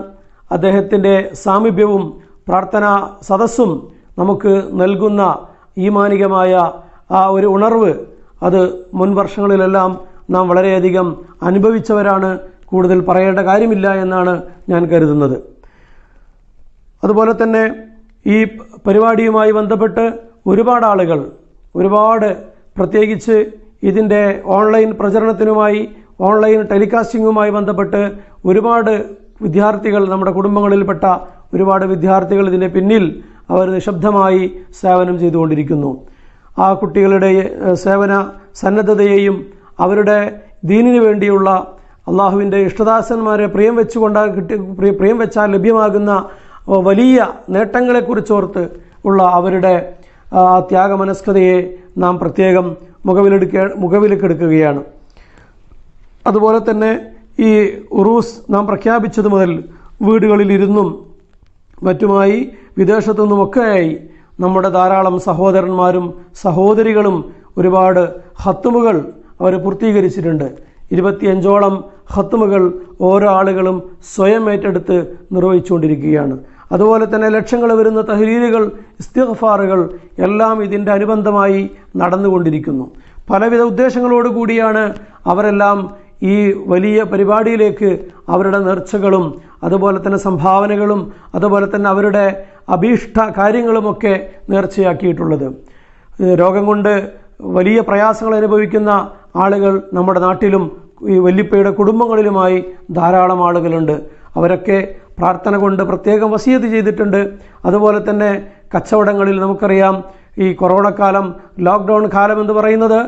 അദ്ദേഹത്തിൻ്റെ സാമീപ്യവും പ്രാർത്ഥനാ സദസ്സും നമുക്ക് നൽകുന്ന ഈമാനികമായ ആ ഒരു ഉണർവ്, അത് മുൻ വർഷങ്ങളിലെല്ലാം നാം വളരെയധികം അനുഭവിച്ചവരാണ്. കൂടുതൽ പറയേണ്ട കാര്യമില്ല എന്നാണ് ഞാൻ കരുതുന്നത്. അതുപോലെ തന്നെ ഈ പരിപാടിയുമായി ബന്ധപ്പെട്ട് ഒരുപാട് ആളുകൾ, പ്രത്യേകിച്ച് ഇതിൻ്റെ ഓൺലൈൻ പ്രചരണത്തിനുമായി, ഓൺലൈൻ ടെലികാസ്റ്റിങ്ങുമായി ബന്ധപ്പെട്ട് ഒരുപാട് വിദ്യാർത്ഥികൾ, നമ്മുടെ കുടുംബങ്ങളിൽപ്പെട്ട ഒരുപാട് വിദ്യാർത്ഥികൾ ഇതിൻ്റെ പിന്നിൽ അവർ നിശബ്ദമായി സേവനം ചെയ്തുകൊണ്ടിരിക്കുന്നു. ആ കുട്ടികളുടെ സേവന സന്നദ്ധതയെയും അവരുടെ ദീനിനു വേണ്ടിയുള്ള അള്ളാഹുവിൻ്റെ ഇഷ്ടദാസന്മാരെ പ്രിയം വെച്ചാൽ ലഭ്യമാകുന്ന വലിയ നേട്ടങ്ങളെക്കുറിച്ചോർത്ത് ഉള്ള അവരുടെ ത്യാഗമനസ്കതയെ നാം പ്രത്യേകം മുഖവിലേക്കെടുക്കുകയാണ്. അതുപോലെ തന്നെ ഈ ഉറൂസ് നാം പ്രഖ്യാപിച്ചത് മുതൽ വീടുകളിലിരുന്നും മറ്റുമായി വിദേശത്തു നിന്നുമൊക്കെയായി നമ്മുടെ ധാരാളം സഹോദരന്മാരും സഹോദരികളും ഒരുപാട് ഖത്മുകൾ അവർ പൂർത്തീകരിച്ചിട്ടുണ്ട്. 25ഓളം ഖത്മുകൾ ഓരോ ആളുകളും സ്വയം ഏറ്റെടുത്ത് നിർവഹിച്ചുകൊണ്ടിരിക്കുകയാണ്. അതുപോലെ തന്നെ ലക്ഷങ്ങൾ വരുന്ന തഹ്ലീലുകൾ, ഇസ്തിഗ്ഫാറുകൾ എല്ലാം ഇതിൻ്റെ അനുബന്ധമായി നടന്നുകൊണ്ടിരിക്കുന്നു. പലവിധ ഉദ്ദേശങ്ങളോടുകൂടിയാണ് അവരെല്ലാം ഈ വലിയ പരിപാടിയിലേക്ക് അവരുടെ നേർച്ചകളും അതുപോലെ തന്നെ സംഭാവനകളും അതുപോലെ തന്നെ അവരുടെ അഭീഷ്ട കാര്യങ്ങളുമൊക്കെ നേർച്ചയാക്കിയിട്ടുള്ളത്. രോഗം കൊണ്ട് വലിയ പ്രയാസങ്ങൾ അനുഭവിക്കുന്ന ആളുകൾ നമ്മുടെ നാട്ടിലും ഈ വല്ലിപ്പയുടെ കുടുംബങ്ങളിലുമായി ധാരാളം ആളുകളുണ്ട്. അവരൊക്കെ പ്രാർത്ഥന കൊണ്ട് പ്രത്യേകം വസിയത്ത് ചെയ്തിട്ടുണ്ട്. അതുപോലെ തന്നെ കച്ചവടങ്ങളിൽ നമുക്കറിയാം, ഈ കൊറോണ കാലം, ലോക്ക്ഡൗൺ കാലം എന്ന് പറയുന്നത്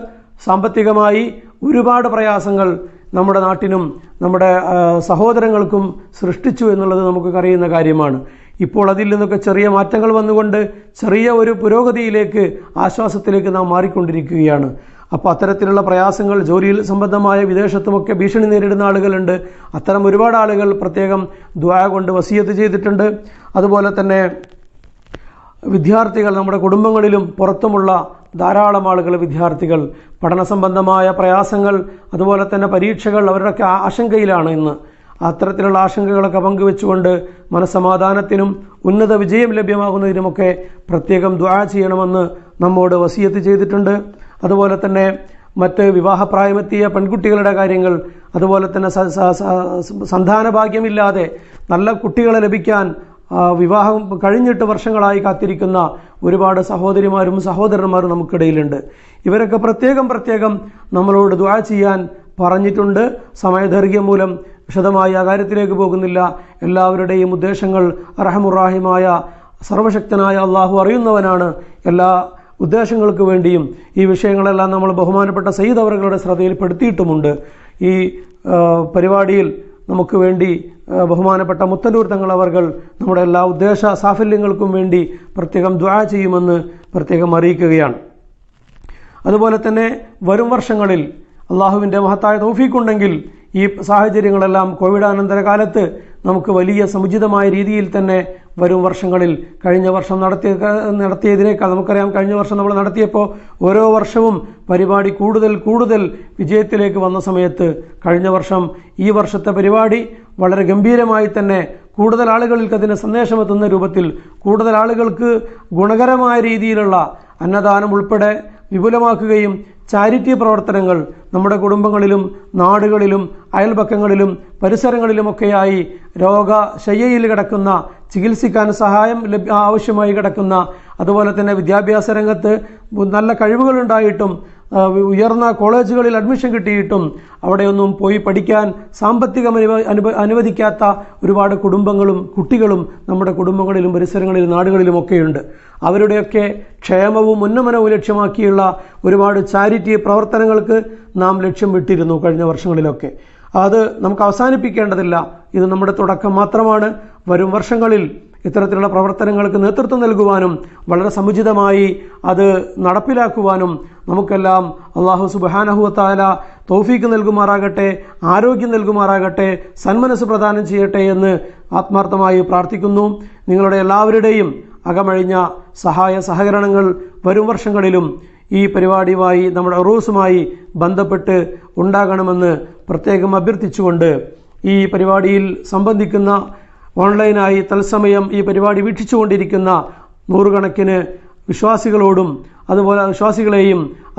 സാമ്പത്തികമായി ഒരുപാട് പ്രയാസങ്ങൾ നമ്മുടെ നാട്ടിനും നമ്മുടെ സഹോദരങ്ങൾക്കും സൃഷ്ടിച്ചു എന്നുള്ളത് നമുക്ക് അറിയുന്ന കാര്യമാണ്. ഇപ്പോൾ അതിൽ നിന്നൊക്കെ ചെറിയ മാറ്റങ്ങൾ വന്നുകൊണ്ട് ചെറിയ ഒരു പുരോഗതിയിലേക്ക്, ആശ്വാസത്തിലേക്ക് നാം മാറിക്കൊണ്ടിരിക്കുകയാണ്. അപ്പോൾ അത്തരത്തിലുള്ള പ്രയാസങ്ങൾ, ജോലിയിൽ സംബന്ധമായ വിദേശത്തുമൊക്കെ ഭീഷണി നേരിടുന്ന ആളുകളുണ്ട്. അത്തരം ഒരുപാട് ആളുകൾ പ്രത്യേകം ദുആ കൊണ്ട് വസിയത്ത് ചെയ്തിട്ടുണ്ട്. അതുപോലെ തന്നെ വിദ്യാർത്ഥികൾ, നമ്മുടെ കുടുംബങ്ങളിലും പുറത്തുമുള്ള ധാരാളം ആളുകൾ, വിദ്യാർത്ഥികൾ പഠന സംബന്ധമായ പ്രയാസങ്ങൾ, അതുപോലെ തന്നെ പരീക്ഷകൾ, അവരുടെയൊക്കെ ആശങ്കയിലാണ് ഇന്ന്. അത്തരത്തിലുള്ള ആശങ്കകളൊക്കെ പങ്കുവെച്ചുകൊണ്ട് മനസ്സമാധാനത്തിനും ഉന്നത വിജയം ലഭ്യമാകുന്നതിനുമൊക്കെ പ്രത്യേകം ദുആ ചെയ്യണമെന്ന് നമ്മോട് വസിയത്ത് ചെയ്തിട്ടുണ്ട്. അതുപോലെ തന്നെ മറ്റ് വിവാഹപ്രായമെത്തിയ പെൺകുട്ടികളുടെ കാര്യങ്ങൾ, അതുപോലെ തന്നെ സന്താനഭാഗ്യമില്ലാതെ നല്ല കുട്ടികളെ ലഭിക്കാൻ വിവാഹം കഴിഞ്ഞിട്ട് വർഷങ്ങളായി കാത്തിരിക്കുന്ന ഒരുപാട് സഹോദരിമാരും സഹോദരന്മാരും നമുക്കിടയിലുണ്ട്. ഇവരൊക്കെ പ്രത്യേകം നമ്മളോട് ദുആ ചെയ്യാൻ പറഞ്ഞിട്ടുണ്ട്. സമയദൈർഘ്യം മൂലം വിശദമായി ആ കാര്യത്തിലേക്ക് പോകുന്നില്ല. എല്ലാവരുടെയും ഉദ്ദേശങ്ങൾ അർഹമുറാഹിമായ സർവശക്തനായ അള്ളാഹു അറിയുന്നവനാണ്. എല്ലാ ഉദ്ദേശങ്ങൾക്ക് വേണ്ടിയും ഈ വിഷയങ്ങളെല്ലാം നമ്മൾ ബഹുമാനപ്പെട്ട സയ്യിദ് അവറുകളുടെ ശ്രദ്ധയിൽപ്പെടുത്തിയിട്ടുമുണ്ട്. ഈ പരിപാടിയിൽ നമുക്ക് വേണ്ടി ബഹുമാനപ്പെട്ട മുത്തന്നൂർ തങ്ങൾ അവർകൾ നമ്മുടെ എല്ലാ ഉദ്ദേശ സാഫല്യങ്ങൾക്കും വേണ്ടി പ്രത്യേകം ദുആ ചെയ്യുമെന്ന് പ്രത്യേകം അറിയിക്കുകയാണ്. അതുപോലെ തന്നെ വരും വർഷങ്ങളിൽ അള്ളാഹുവിൻ്റെ മഹത്തായ തൗഫീഖുണ്ടെങ്കിൽ ഈ സാഹചര്യങ്ങളെല്ലാം കോവിഡാനന്തര കാലത്ത് നമുക്ക് വലിയ സമുചിതമായ രീതിയിൽ തന്നെ വരും വർഷങ്ങളിൽ കഴിഞ്ഞ വർഷം നടത്തിയതിനേക്കാൾ നമുക്കറിയാം, കഴിഞ്ഞ വർഷം നമ്മൾ നടത്തിയപ്പോൾ ഓരോ വർഷവും പരിപാടി കൂടുതൽ വിജയത്തിലേക്ക് വന്ന സമയത്ത് കഴിഞ്ഞ വർഷം ഈ വർഷത്തെ പരിപാടി വളരെ ഗംഭീരമായി തന്നെ കൂടുതൽ ആളുകൾക്ക് അതിന് സന്ദേശമെത്തുന്ന രൂപത്തിൽ കൂടുതൽ ആളുകൾക്ക് ഗുണകരമായ രീതിയിലുള്ള അന്നദാനം ഉൾപ്പെടെ വിപുലമാക്കുകയും ചാരിറ്റി പ്രവർത്തനങ്ങൾ നമ്മുടെ നാടുകളിലും അയൽപക്കങ്ങളിലും പരിസരങ്ങളിലുമൊക്കെയായി രോഗശയ്യയിൽ കിടക്കുന്ന, ചികിത്സിക്കാൻ സഹായം ആവശ്യമായി കിടക്കുന്ന, അതുപോലെ തന്നെ വിദ്യാഭ്യാസ രംഗത്ത് നല്ല കഴിവുകളുണ്ടായിട്ടും ഉയർന്ന കോളേജുകളിൽ അഡ്മിഷൻ കിട്ടിയിട്ടും അവിടെയൊന്നും പോയി പഠിക്കാൻ സാമ്പത്തികം അനുവദിക്കാത്ത ഒരുപാട് കുടുംബങ്ങളും കുട്ടികളും നമ്മുടെ കുടുംബങ്ങളിലും പരിസരങ്ങളിലും നാടുകളിലുമൊക്കെയുണ്ട്. അവരുടെയൊക്കെ ക്ഷേമവും ഉന്നമനവും ലക്ഷ്യമാക്കിയുള്ള ഒരുപാട് ചാരിറ്റി പ്രവർത്തനങ്ങൾക്ക് നാം ലക്ഷ്യം വിട്ടിരുന്നു കഴിഞ്ഞ വർഷങ്ങളിലൊക്കെ. അത് നമുക്ക് അവസാനിപ്പിക്കേണ്ടതില്ല. ഇത് നമ്മുടെ തുടക്കം മാത്രമാണ്. വരും വർഷങ്ങളിൽ ഇത്തരത്തിലുള്ള പ്രവർത്തനങ്ങൾക്ക് നേതൃത്വം നൽകുവാനും വളരെ സമുചിതമായി അത് നടപ്പിലാക്കുവാനും നമുക്കെല്ലാം അല്ലാഹു സുബ്ഹാനഹു വ തആല തൗഫീഖ് നൽകുമാറാകട്ടെ, ആരോഗ്യം നൽകുമാറാകട്ടെ, സന്മനസ് പ്രദാനം ചെയ്യട്ടെ എന്ന് ആത്മാർത്ഥമായി പ്രാർത്ഥിക്കുന്നു. നിങ്ങളുടെ എല്ലാവരുടെയും അകമഴിഞ്ഞ സഹായ സഹകരണങ്ങൾ വരും വർഷങ്ങളിലും ഈ പരിപാടിയുമായി, നമ്മുടെ ഉറൂസുമായി ബന്ധപ്പെട്ട് ഉണ്ടാകണമെന്ന് പ്രത്യേകം അഭ്യർത്ഥിച്ചുകൊണ്ട് ഈ പരിപാടിയിൽ സംബന്ധിക്കുന്ന, ഓൺലൈനായി തത്സമയം ഈ പരിപാടി വീക്ഷിച്ചുകൊണ്ടിരിക്കുന്ന നൂറുകണക്കിന് വിശ്വാസികളെയും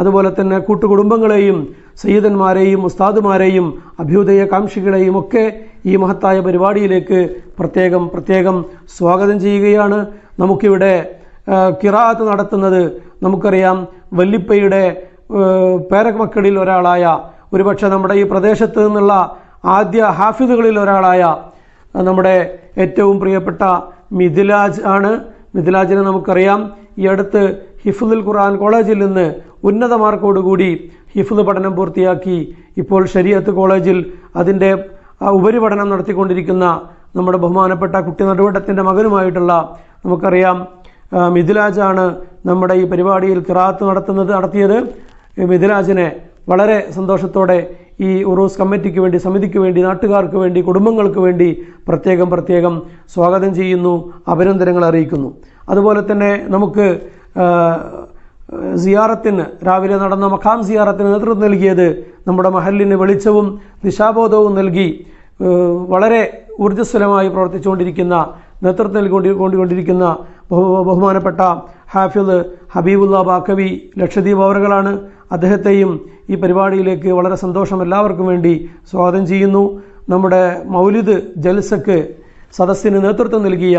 അതുപോലെ തന്നെ കൂട്ടുകുടുംബങ്ങളെയും സയ്യിദന്മാരെയും ഉസ്താദുമാരെയും അഭ്യുദയകാംക്ഷികളെയും ഒക്കെ ഈ മഹത്തായ പരിപാടിയിലേക്ക് പ്രത്യേകം സ്വാഗതം ചെയ്യുകയാണ്. നമുക്കിവിടെ ഖിറാഅത്ത് നടത്തുന്നത് നമുക്കറിയാം, വല്ലിപ്പയുടെ പേരമക്കളിൽ ഒരാളായ, ഒരുപക്ഷെ നമ്മുടെ ഈ പ്രദേശത്ത് നിന്നുള്ള ആദ്യ ഹാഫിദുകളിൽ ഒരാളായ നമ്മുടെ ഏറ്റവും പ്രിയപ്പെട്ട മിദ്ലാജ് ആണ്. മിദ്ലാജിനെ നമുക്കറിയാം, ഈ അടുത്ത് ഹിഫ്ദുൽ ഖുർആൻ കോളേജിൽ നിന്ന് ഉന്നത മാർക്കോടുകൂടി ഹിഫ്ദ് പഠനം പൂർത്തിയാക്കി ഇപ്പോൾ ശരീഅത്ത് കോളേജിൽ അതിൻ്റെ ഉപരിപഠനം നടത്തിക്കൊണ്ടിരിക്കുന്ന നമ്മുടെ ബഹുമാനപ്പെട്ട കുട്ടി നടുവട്ടത്തിൻ്റെ മകനുമായിട്ടുള്ള നമുക്കറിയാം മിദ്ലാജാണ് നമ്മുടെ ഈ പരിപാടിയിൽ ഖിറാഅത്ത് നടത്തിയത്. മിദ്ലാജിനെ വളരെ സന്തോഷത്തോടെ ഈ ഉറൂസ് കമ്മിറ്റിക്ക് വേണ്ടി, സമിതിക്ക് വേണ്ടി, നാട്ടുകാർക്ക് വേണ്ടി, കുടുംബങ്ങൾക്ക് വേണ്ടി പ്രത്യേകം സ്വാഗതം ചെയ്യുന്നു, അഭിനന്ദനങ്ങൾ അറിയിക്കുന്നു. അതുപോലെ തന്നെ നമുക്ക് സിയാറത്തിന്, രാവിലെ നടന്ന മഖാം സിയാറത്തിന് നേതൃത്വം നൽകിയത് നമ്മുടെ മഹല്ലിന് വെളിച്ചവും ദിശാബോധവും നൽകി വളരെ ഊർജ്ജസ്വലമായി പ്രവർത്തിച്ചുകൊണ്ടിരിക്കുന്ന, നേതൃത്വം നൽകിക്കൊണ്ടിരിക്കുന്ന ബഹുമാനപ്പെട്ട ഹാഫിദ് ഹബീബുള്ള ബാക്കവി ലക്ഷദ്വീപ് അവറുകളാണ്. അദ്ദേഹത്തെയും ഈ പരിപാടിയിലേക്ക് വളരെ സന്തോഷം എല്ലാവർക്കും വേണ്ടി സ്വാഗതം ചെയ്യുന്നു. നമ്മുടെ മൗലിദ് ജൽസക്ക് സദസ്സിന് നേതൃത്വം നൽകിയ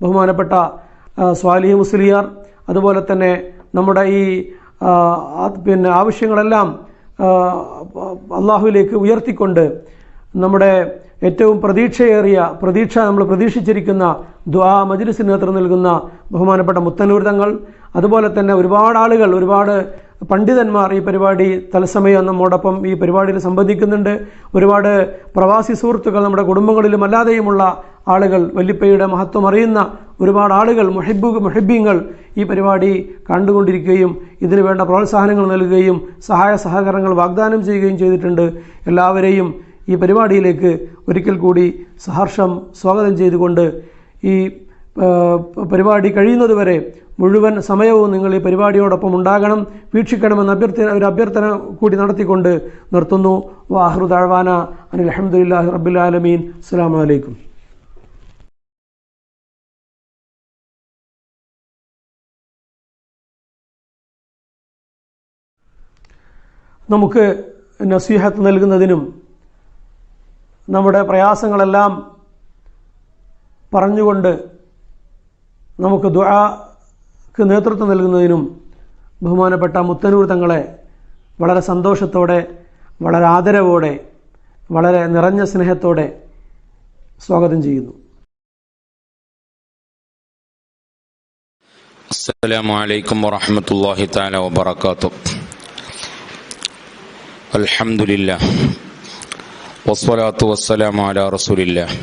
ബഹുമാനപ്പെട്ട സ്വാലിഹ് മുസ്ലിയാർ, അതുപോലെ തന്നെ നമ്മുടെ ഈ ആവശ്യങ്ങളെല്ലാം അള്ളാഹുവിലേക്ക് ഉയർത്തിക്കൊണ്ട് നമ്മുടെ ഏറ്റവും നമ്മൾ പ്രതീക്ഷിച്ചിരിക്കുന്ന ദുആ മജ്ലിസിന് നേതൃത്വം നൽകുന്ന ബഹുമാനപ്പെട്ട മുത്തന്നൂർ തങ്ങൾ, അതുപോലെ തന്നെ ഒരുപാട് ആളുകൾ, ഒരുപാട് പണ്ഡിതന്മാർ ഈ പരിപാടി തത്സമയം നമ്മോടൊപ്പം ഈ പരിപാടിയിൽ സംബന്ധിക്കുന്നുണ്ട്. ഒരുപാട് പ്രവാസി സുഹൃത്തുക്കൾ നമ്മുടെ കുടുംബങ്ങളിലും അല്ലാതെയുമുള്ള ആളുകൾ, വല്ലിപ്പയുടെ മഹത്വം അറിയുന്ന ഒരുപാട് ആളുകൾ, മുഹിബ്ബീങ്ങൾ ഈ പരിപാടി കണ്ടുകൊണ്ടിരിക്കുകയും ഇതിനു വേണ്ട പ്രോത്സാഹനങ്ങൾ നൽകുകയും സഹായ സഹകരണങ്ങൾ വാഗ്ദാനം ചെയ്യുകയും ചെയ്തിട്ടുണ്ട്. എല്ലാവരെയും ഈ പരിപാടിയിലേക്ക് ഒരിക്കൽ കൂടി സഹർഷം സ്വാഗതം ചെയ്തുകൊണ്ട് ഈ പരിപാടി കഴിയുന്നതുവരെ മുഴുവൻ സമയവും നിങ്ങൾ ഈ പരിപാടിയോടൊപ്പം ഉണ്ടാകണം, വീക്ഷിക്കണമെന്ന ഒരു അഭ്യർത്ഥന കൂടി നടത്തിക്കൊണ്ട് നിർത്തുന്നു. വാഹിറു ദഅ്വാന അനിൽ ഹംദുലില്ലാഹി റബ്ബിൽ ആലമീൻ. അസ്സലാമു അലൈക്കും. നമുക്ക് നസീഹത്ത് നൽകുന്നതിനും നമ്മുടെ പ്രയാസങ്ങളെല്ലാം പറഞ്ഞുകൊണ്ട് നമുക്ക് ദുആക്ക് നേതൃത്വം നൽകുന്നതിനും ബഹുമാനപ്പെട്ട മുത്തനൂർ തങ്ങളെ വളരെ സന്തോഷത്തോടെ, വളരെ ആദരവോടെ, വളരെ നിറഞ്ഞ സ്നേഹത്തോടെ സ്വാഗതം ചെയ്യുന്നു. അസ്സലാമു അലൈക്കും വറഹ്മത്തുള്ളാഹി തആല വബറകാതുഹു. അൽഹംദുലില്ലാഹ് വസ്സലാത്തു വസ്സലാമു അലാ റസൂലില്ലാഹ്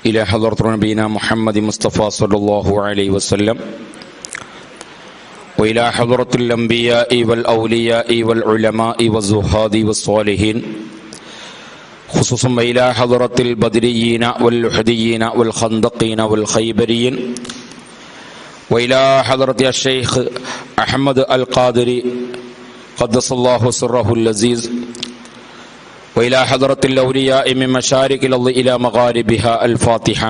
إلى حضرة نبينا محمد مصطفى صلى الله عليه وسلم وإلى حضرة الأنبياء والأولياء والعلماء والزهاد والصالحين خصوصا إلى حضرة البدريين واللحديين والخندقين والخيبريين وإلى حضرة الشيخ أحمد القادري قدس الله سره اللذيذ وإلى حضرة الأولياء من مشارق الأرض إلى مغاربها. الفاتحة.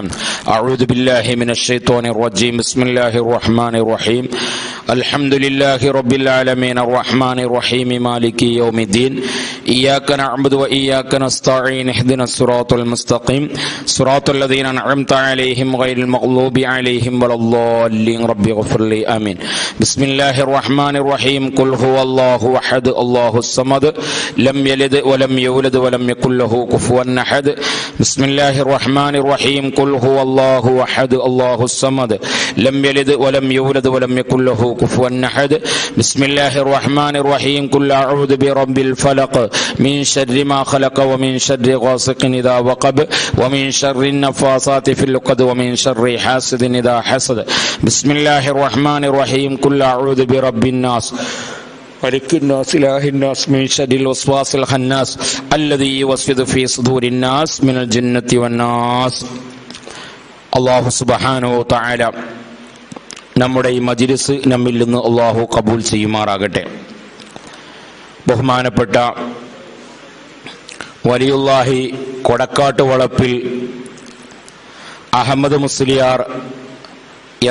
أعوذ بالله من الشيطان الرجيم. بسم الله الرحمن الرحيم. الحمد لله رب العالمين الرحمن الرحيم مالك يوم الدين. إياك نعبد وإياك نستعين. اهدنا الصراط المستقيم صراط الذين أنعمت عليهم غير المغضوب عليهم ولا الضالين. رب اغفر لي. آمين. بسم الله الرحمن الرحيم. قل هو الله أحد الله الصمد لم يلد ولم يولد ولم يكن له كفوا أحد. بسم الله الرحمن الرحيم. قل هو الله أحد الله الصمد لم يلد ولم يولد ولم يكن له كفوا أحد. بسم الله الرحمن الرحيم. قل أعوذ برب الفلق من شر ما خلق ومن شر غاسق إذا وقب ومن شر النفاثات في العقد ومن شر حاسد إذا حسد. بسم الله الرحمن الرحيم. قل أعوذ برب الناس ملك الناس إله الناس من شر الوسواس الخناس الذي يوسوس في صدور الناس من الجنة والناس. അല്ലാഹു സുബ്ഹാനഹു വ തആല നമ്മുടെ ഈ മജ്ലിസ് നമ്മിൽ നിന്ന് അല്ലാഹു കബൂൽ ചെയ്യുമാറാകട്ടെ. ബഹുമാനപ്പെട്ട വലിയുല്ലാഹി കൊടക്കാട്ട് വളപ്പിൽ അഹമ്മദ് മുസ്ലിയാർ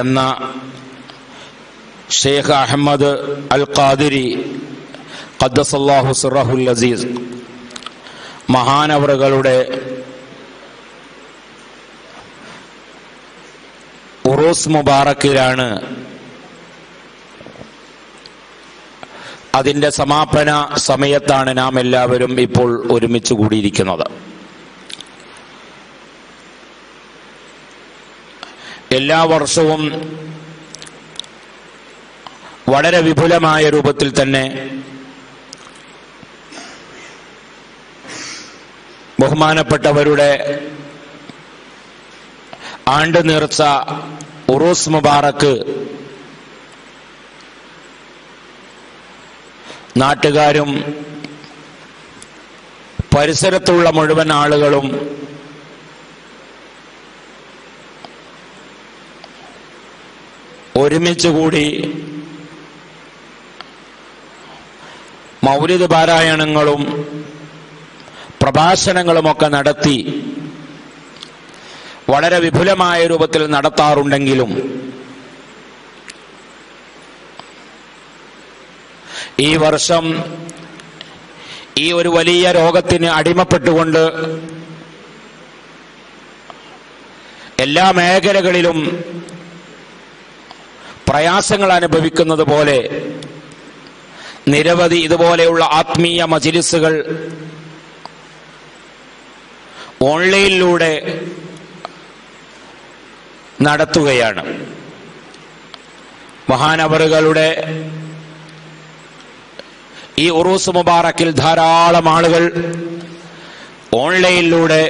എന്ന ഷെയ്ഖ് അഹമ്മദ് അൽ ഖാദിരി ഖദ്ദസല്ലാഹു സിറഹുൽ അസീസ് മഹാനവറുകളുടെ ഉറൂസ് മുബാറക്കിലാണ് അതിൻ്റെ സമാപന സമയത്താണ് നാം എല്ലാവരും ഇപ്പോൾ ഒരുമിച്ച് കൂടിയിരിക്കുന്നത്. എല്ലാ വർഷവും വളരെ വിപുലമായ രൂപത്തിൽ തന്നെ ബഹുമാനപ്പെട്ടവരുടെ ആണ്ട് നേർച്ച ഉറൂസ് മുബാറക്ക് നാട്ടുകാരും പരിസരത്തുള്ള മുഴുവൻ ആളുകളും ഒരുമിച്ചുകൂടി മൗലിദ് പാരായണങ്ങളും പ്രഭാഷണങ്ങളുമൊക്കെ നടത്തി വളരെ വിപുലമായ രൂപത്തിൽ നടത്താറുണ്ടെങ്കിലും ഈ വർഷം ഈ ഒരു വലിയ രോഗത്തിന് അടിമപ്പെട്ടുകൊണ്ട് എല്ലാ മേഖലകളിലും പ്രയാസങ്ങൾ അനുഭവിക്കുന്നത് പോലെ നിരവധി ഇതുപോലെയുള്ള ആത്മീയ മജ്‌ലിസുകൾ ഓൺലൈനിലൂടെ നടത്തുകയാണ്. മഹാനവറുകളുടെ ഈ ഉറൂസ് മുബാറക്കിൽ ധാരാളം ആളുകൾ ഓൺലൈനിലൂടെ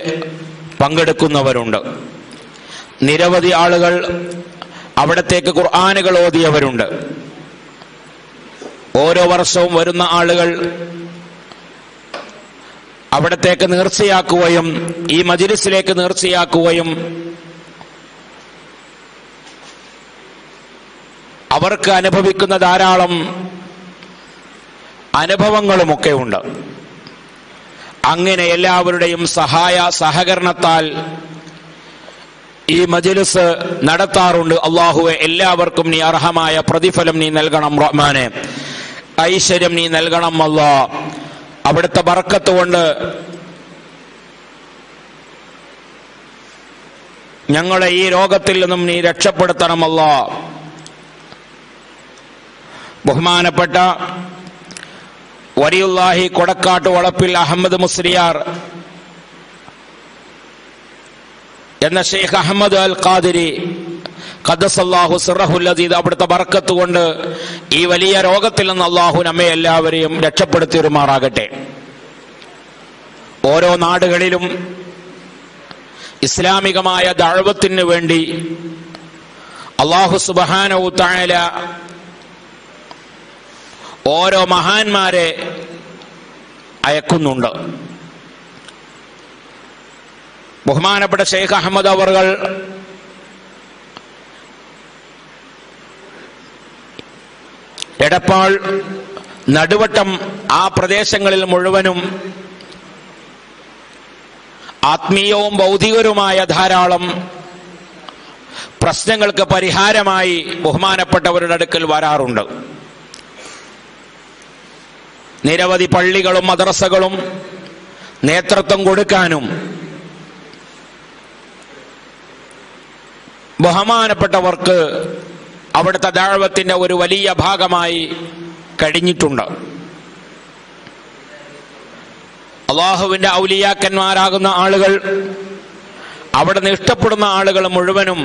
പങ്കെടുക്കുന്നവരുണ്ട്. നിരവധി ആളുകൾ അവിടത്തേക്ക് ഖുർആനുകൾ ഓതിയവരുണ്ട്. ഓരോ വർഷവും വരുന്ന ആളുകൾ അവിടത്തേക്ക് നേർച്ചയാക്കുകയും ഈ മജ്‌ലിസിലേക്ക് നേർച്ചയാക്കുകയും അവർക്ക് അനുഭവിക്കുന്ന ധാരാളം അനുഭവങ്ങളുമൊക്കെ ഉണ്ട്. അങ്ങനെ എല്ലാവരുടെയും സഹായ സഹകരണത്താൽ ഈ മജ്‌ലിസ് നടത്താറുണ്ട്. അല്ലാഹുവേ, എല്ലാവർക്കും നീ അർഹമായ പ്രതിഫലം നീ നൽകണം റഹ്മാനെ, ഐശ്വര്യം നീ നൽകണം അല്ലാഹ്. അവിടുത്തെ ബർക്കത്ത് കൊണ്ട് ഞങ്ങളെ ഈ രോഗത്തിൽ നിന്നും നീ രക്ഷപ്പെടുത്തണം അല്ലാഹ്. ബഹുമാനപ്പെട്ട വലിയുല്ലാഹി കൊടക്കാട്ട് വളപ്പിൽ അഹമ്മദ് മുസ്ലിയാർ എന്ന ഷെയ്ഖ് അഹമ്മദ് അൽ ഖാദിരി ഖദ്ദസല്ലാഹു സിറഹുൽ അസീദ് അവിടുത്തെ ബർക്കത്ത് കൊണ്ട് ഈ വലിയ രോഗത്തിൽ നിന്ന് അല്ലാഹു നമ്മെ എല്ലാവരെയും രക്ഷപ്പെടുത്തിയിരുമാറാകട്ടെ. ഓരോ നാടുകളിലും ഇസ്ലാമികമായ ദഅവത്തിന് വേണ്ടി അല്ലാഹു സുബ്ഹാനഹു തആല ഓരോ മഹാന്മാരെ അയക്കുന്നുണ്ട്. ബഹുമാനപ്പെട്ട ഷെയ്ഖ് അഹമ്മദ് അവറുകൾ എടപ്പാൾ, നടുവട്ടം ആ പ്രദേശങ്ങളിൽ മുഴുവനും ആത്മീയവും ഭൗതികവുമായ ധാരാളം പ്രശ്നങ്ങൾക്ക് പരിഹാരമായി ബഹുമാനപ്പെട്ടവരുടെ അടുക്കൽ വരാറുണ്ട്. നിരവധി പള്ളികളും മദ്രസകളും നേതൃത്വം കൊടുക്കാനും ബഹുമാനപ്പെട്ടവർക്ക് അവിടുത്തെ ദഅവത്തിന്റെ ഒരു വലിയ ഭാഗമായി കഴിഞ്ഞിട്ടുണ്ട്. അല്ലാഹുവിന്റെ ഔലിയാക്കന്മാരാകുന്ന ആളുകൾ, അവിടുന്ന് ഇഷ്ടപ്പെടുന്ന ആളുകൾ മുഴുവനും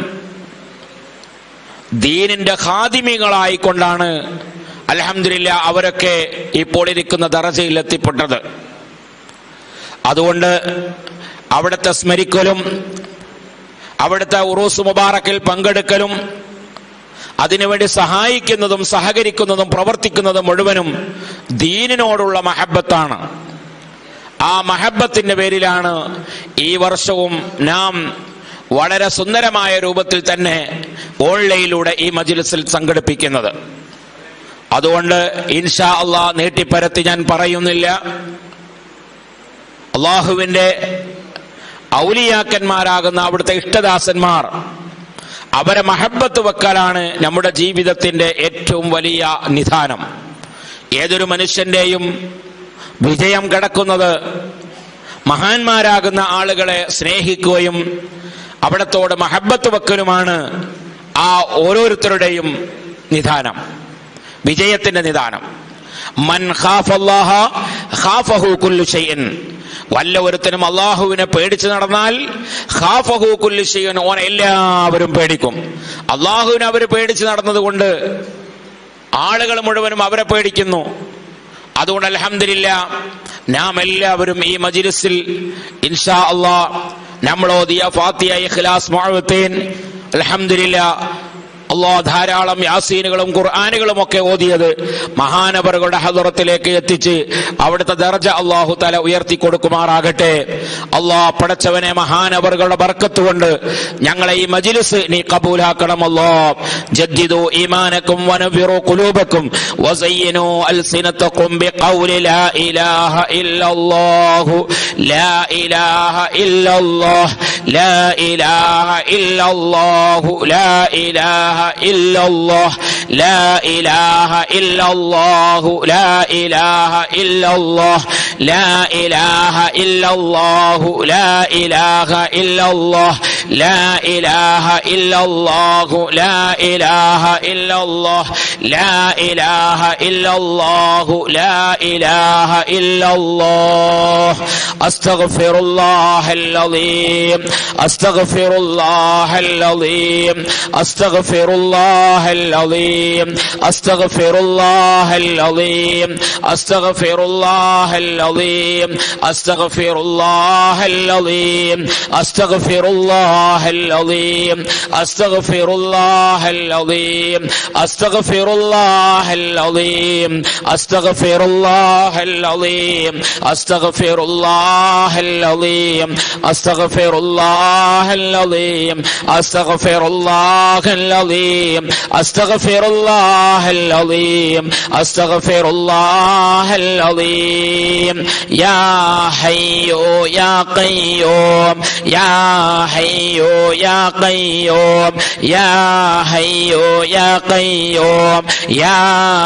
ദീനിന്റെ ഖാദിമികളായിക്കൊണ്ടാണ് അൽഹംദുലില്ലാ അവരൊക്കെ ഇപ്പോൾ ഇരിക്കുന്ന ദറജയിൽ എത്തിപ്പെട്ടത്. അതുകൊണ്ട് അവിടുത്തെ സ്മരിക്കലും അവിടുത്തെ ഉറൂസ് മുബാറക്കിൽ പങ്കെടുക്കലും അതിനുവേണ്ടി സഹായിക്കുന്നതും സഹകരിക്കുന്നതും പ്രവർത്തിക്കുന്നതും മുഴുവനും ദീനിനോടുള്ള മഹബത്താണ്. ആ മഹബത്തിന്റെ പേരിലാണ് ഈ വർഷവും നാം വളരെ സുന്ദരമായ രൂപത്തിൽ തന്നെ ഓൺലൈനിലൂടെ ഈ മജ്‌ലിസിൽ സംഘടിപ്പിക്കുന്നത്. അതുകൊണ്ട് ഇൻഷാ അല്ലാഹ് നീട്ടിപ്പരത്തി ഞാൻ പറയുന്നില്ല. അല്ലാഹുവിന്റെ ഔലിയാക്കന്മാരാകുന്ന അവിടുത്തെ ഇഷ്ടദാസന്മാർ, അവരെ മഹബത്ത് വെക്കലാണ് നമ്മുടെ ജീവിതത്തിന്റെ ഏറ്റവും വലിയ നിദാനം. ഏതൊരു മനുഷ്യന്റെയും വിജയം കിടക്കുന്നത് മഹാന്മാരാകുന്ന ആളുകളെ സ്നേഹിക്കുകയും അവിടത്തോട് മഹബത്ത് വെക്കലുമാണ് ആ ഓരോരുത്തരുടെയും നിദാനം, വിജയത്തിന്റെ നിദാനം. മൻ ഖാഫല്ലാഹ ഖാഫഹു കുല്ലു ഷൈഇൻ. വല്ല ഒരുത്തനും അള്ളാഹുവിനെ പേടിച്ചു നടന്നാൽ ഖാഫഹു കുല്ലു ഷൈഇൻ, ഓനെ എല്ലാവരും പേടിക്കും. അള്ളാഹുവിനെ അവർ പേടിച്ചു നടന്നതുകൊണ്ട് ആളുകൾ മുഴുവനും അവരെ പേടിക്കുന്നു. അതുകൊണ്ട് അൽഹംദുലില്ലാ നാം എല്ലാവരും ഈ മജ്‌ലിസിൽ ഇൻഷാ അല്ലാഹ് നമ്മളോദിയ ഫാത്തിഹ, ഇഖ്ലാസ്, മുഅവ്വിതീൻ, അൽഹംദുലില്ലാ അല്ലാഹ് ധാരാളം യാസീനുകളും ഖുർആനുകളും ഒക്കെ ഓതിയത് മഹാനവറുകളുടെ ഹദറത്തിലേക്ക് എത്തിച്ച് അവിടുത്തെ ദർജ അല്ലാഹു തആല ഉയർത്തി കൊടുക്കുമാറാകട്ടെ. അല്ലാഹ് പടച്ചവനെ, മഹാനവറുകളുടെ ബർക്കത്ത് കൊണ്ട് ഞങ്ങളെ ഈ മജ്‌ലിസ് നീ ഖബൂലാക്കണം. അല്ലാഹ് ജദ്ദിദു ഈമാനക്കും വനവ്വിറു ഖുലൂബക്കും വസയ്യിനു അൽസിനതക്കും ബിഖൗലി ലാ ഇലാഹ ഇല്ലല്ലാഹു ലാ ഇലാഹ ഇല്ലല്ലാഹ് ലാ ഇലാഹ ഇല്ലല്ലാഹു ലാ ഇലാഹ ഇല്ലല്ലാഹ് ലാ ഇലാഹ ഇല്ലല്ലാഹു ലാ ഇലാഹ ഇല്ലല്ലാഹ് ലാ ഇലാഹ ഇല്ലല്ലാഹു ലാ ഇലാഹ ഇല്ലല്ലാഹ് لا إله إلا الله لا إله إلا الله لا إله إلا الله لا إله إلا الله أستغفر الله العظيم أستغفر الله العظيم أستغفر الله العظيم أستغفر الله العظيم أستغفر الله العظيم أستغفر الله العظيم أستغفر الله العظيم أستغفر الله العظيم أستغفر الله العظيم أستغفر الله العظيم أستغفر الله العظيم أستغفر الله العظيم أستغفر الله العظيم أستغفر الله العظيم أستغفر الله العظيم يا حي يا قيوم يا حي يا قيوم يا حي يا قيوم يا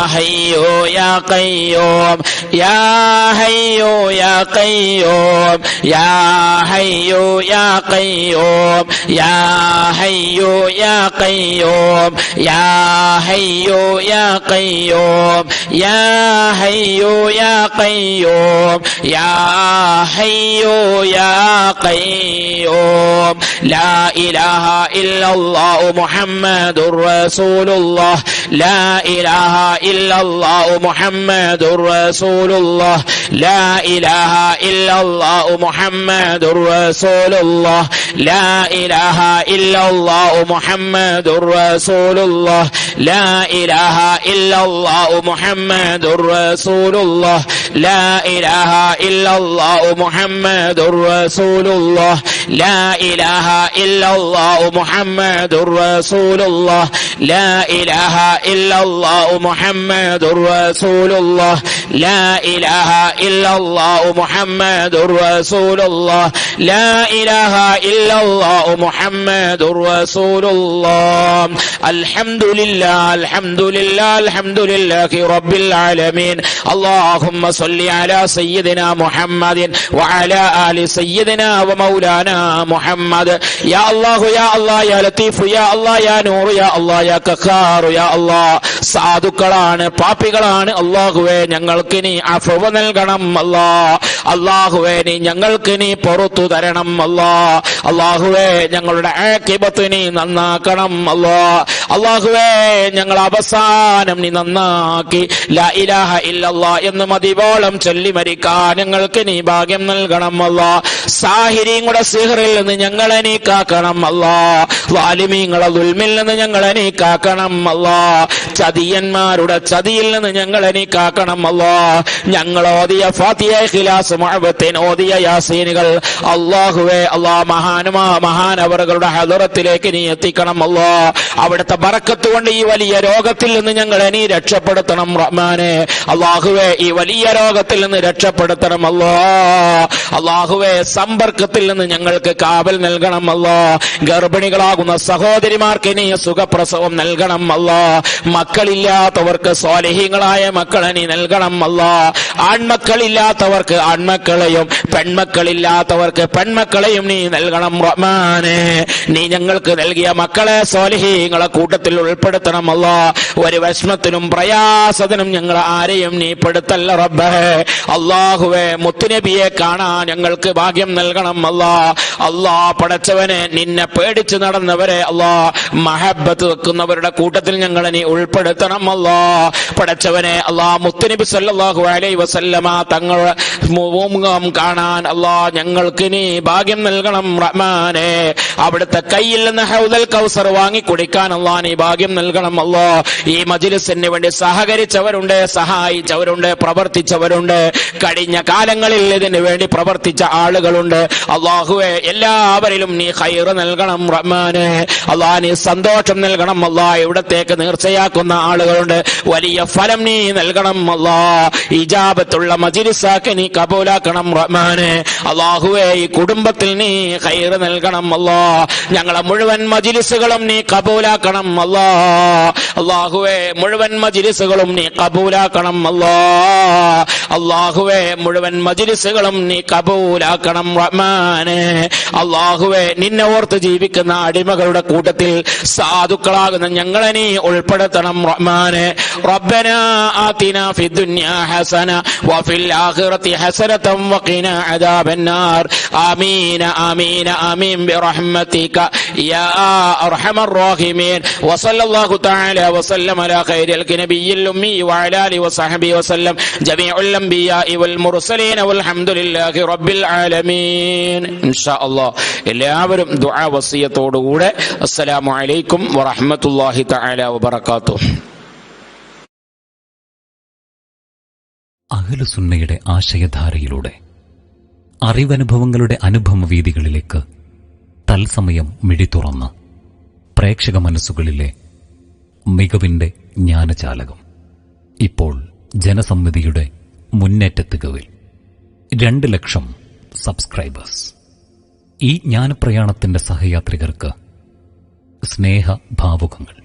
حي يا قيوم يا حي يا قيوم يا حي يا قيوم يا حي يا قيوم يا حي يا قيوم يا حي يا قيوم يا حي يا قيوم لا إله إلا الله محمد رسول الله لا إله إلا الله محمد رسول الله لا إله إلا الله محمد رسول الله لا إله إلا الله محمد رسول الله لا إله إلا الله محمد رسول الله لا إله إلا الله محمد رسول الله لا إله إلا الله محمد رسول الله لا إله إلا الله محمد رسول الله لا إله إلا الله محمد رسول الله لا إله إلا الله محمد رسول الله الحمد لله الحمد لله الحمد لله رب العالمين اللهم صل على سيدنا محمد وعلى آل سيدنا ومولانا محمد يا الله يا الله يا لطيف يا الله يا نور يا الله يا قهار يا الله സാധുക്കളാണ് പാപികളാണ് അല്ലാഹുവേ ഞങ്ങൾക്ക് നീ അഫ്വ നൽകണം അല്ലാ അല്ലാഹുവേ നീ ഞങ്ങൾക്ക് നീ പുറത്തു തരണം അല്ലാ അല്ലാഹുവേ ഞങ്ങളുടെ ആഖിബത്ത് നീ നന്നാക്കണം അല്ലാ അല്ലാഹുവേ ഞങ്ങൾ അവസാനം നീ നന്നാക്കി ലാ ഇലാഹ ഇല്ലല്ലാ എന്ന് മതിവോളം ചൊല്ലി മരിക്കാൻ ഞങ്ങൾക്ക് നീ ഭാഗ്യം നൽകണം അല്ലാ സാഹിരീങ്ങളുടെ സിഹറിൽ നിന്ന് ഞങ്ങളെ നീ കാക്കണം അല്ലാ വാലിമീങ്ങളുടെ ദുൽമിൽ നിന്ന് ഞങ്ങളെ നീ കാക്കണം അല്ലാ ചതിയന്മാരുടെ ചതിയിൽ നിന്ന് ഞങ്ങളെ നീ കാക്കണം അല്ലാ ഞങ്ങൾ ഓതിയ ഫാത്തിഹ ഇഖ്ലാസ് മുഅവ്വത്തിൻ ഓതിയ യാസീനുകൾ അല്ലാഹുവേ അല്ലാ മഹാനവറുകളുടെ ഹദറത്തിലേക്ക് നീ എത്തിക്കണം അല്ലാ അവിടുത്തെ ബറക്കത്ത് കൊണ്ട് ഈ വലിയ രോഗത്തിൽ നിന്ന് ഞങ്ങളെ നീ രക്ഷപ്പെടുത്തണം റഹ്മാനെ അല്ലാഹുവേ ഈ വലിയ രോഗത്തിൽ നിന്ന് രക്ഷപ്പെടുത്തണം അല്ലാ അല്ലാഹുവേ സമ്പർക്കത്തിൽ നിന്ന് ഞങ്ങൾക്ക് കാവൽ നൽകണം അല്ലാ ഗർഭിണികളാകുന്ന സഹോദരിമാർക്ക് നീ സുഖപ്രസവം നൽകണം അല്ലാ മക്കളില്ലാത്തവർക്ക് സ്വാലിഹീങ്ങളായ മക്കളെ നീ നൽകണം അല്ലാ ആൺമക്കളില്ലാത്തവർക്ക് ആൺമക്കളെയും പെൺമക്കളില്ലാത്തവർക്ക് പെൺമക്കളെയും നീ നൽകണം റഹ്മാനെ നീ ഞങ്ങൾക്ക് നൽകിയ മക്കളെ സ്വാലിഹീങ്ങളെ കൂട്ടത്തിൽ ഉൾപ്പെടുത്തണം അല്ലാ ഒരു വിഷമത്തിനും പ്രയാസത്തിനും ഞങ്ങൾ ആരെയും നീ പെടുത്തല്ല റബ്ബേ അല്ലാഹുവേ മുത്തുനബിയെ കാണാൻ ഞങ്ങൾക്ക് ഭാഗ്യം നൽകണം അല്ലാ അല്ലാ പടച്ചവനെ നിന്നെ പേടിച്ച് നടന്നവരെ അല്ലാ മഹബ്ബത്ത് വെക്കുന്നവരുടെ കൂട്ടത്തിൽ ഞങ്ങളെ നീ ഉൾപ്പെടുത്തണം അല്ലാ പടച്ചവനെ അല്ലാ മുത്തുനബി സല്ലല്ലാഹു അലൈഹി വസല്ലമ തങ്ങളുടെ മുഖം കാണാൻ അല്ലാ ഞങ്ങൾക്ക് നീ ഭാഗ്യം നൽകണം റഹ്മാനെ അവിടുത്തെ കയ്യിൽ നിന്ന് ഹൗദൽ കൗസർ വാങ്ങി കുടിക്കാൻ അല്ലാ നീ ഭാഗ്യം നൽകണം അല്ലാ ഈ മജ്ലിസിന് വേണ്ടി സഹകരിച്ചവരുണ്ട് സഹായിച്ചവരുണ്ട് പ്രവർത്തിച്ചവരുണ്ട് കഴിഞ്ഞ കാലങ്ങളിൽ ഇതിനു വേണ്ടി പ്രവർത്തിച്ച ആളുകളുണ്ട് അല്ലാഹുവേ എല്ലാവരിലും നീ ഖൈർ നൽകണം റഹ്മാനെ അല്ലാ നീ സന്തോഷം നൽകണം അല്ലാ ഇവിടത്തേക്ക് നേർച്ചയാക്കുന്ന ആളുകളുണ്ട് വലിയ ഫലം നീ നൽകണം അല്ലാ ഇജാബത്തുള്ള മജ്ലിസാക്കി നീ കബൂലാക്കണം റഹ്മാനെ അല്ലാഹുവേ ഈ കുടുംബത്തിൽ നീ ഖൈർ നൽകണം അല്ലാ ഞങ്ങളെ മുഴുവൻ മജ്ലിസുകളും നീ കബൂലാക്കണം അല്ലാ അല്ലാഹുവേ മുഴുവൻ മജ്ലിസുകളും നീ കബൂലാക്കണം അല്ലാ അല്ലാഹുവേ മുഴുവൻ മജ്ലിസുകളും നീ കബൂലാക്കണം ഉൾപ്പെടുത്തണം റഹ്മാനെ. അല്ലാഹുവേ, നിന്നെ ഓർത്ത് ജീവിക്കുന്ന അടിമകളുടെ കൂട്ടത്തിൽ സാധുക്കളാകുന്ന ഞങ്ങളെ നീ ഉൾപ്പെടുത്തണം റഹ്മാനെ. റബ്ബനാ ആതിനാ ഫിദ്ദുനിയാ ഹസന വഫിൽ ആഖിറതി ഹസനതൻ വഖിനാ അദാബന്നാർ. ആമീൻ ആമീൻ ആമീൻ ബിറഹ്മതിക യാ അർഹമർ റഹീമീൻ. വസല്ലല്ലാഹു തആല വസല്ലം അലാ ഖൈരിൽ നബിയിൽ ഉമ്മി വഅലാ ആലിഹി വസഹബിഹി വസല്ലം ജമീഉൽ അംബിയാഇ വൽ മുർസലീൻ വൽഹംദുലില്ലാഹി റബ്ബിൽ ആലമീൻ. ഇൻഷാ അല്ലാഹ് എല്ലാവരും ദുആ വസിയത്തോടുകൂടെ അസ്സലാമു അലൈക്കും വറഹ്മത്തുള്ളാഹി തആല വബറകാതുഹു. അഹ്ലുസുന്നയുടെ ആശയധാരയിലൂടെ അറിവനുഭവങ്ങളുടെ അനുഭവവീതികളിലേക്ക് തത്സമയം മിഴി തുറന്ന് പ്രേക്ഷക മനസ്സുകളിലെ മികവിന്റെ ജ്ഞാനചാലകം ഇപ്പോൾ ജനസമ്മിതിയുടെ മുന്നേറ്റത്തികവിൽ 2 ലക്ഷം സബ്സ്ക്രൈബേഴ്സ്. ഈ ജ്ഞാനപ്രയാണത്തിന്റെ സഹയാത്രികർക്ക് സ്നേഹഭാവുകങ്ങൾ.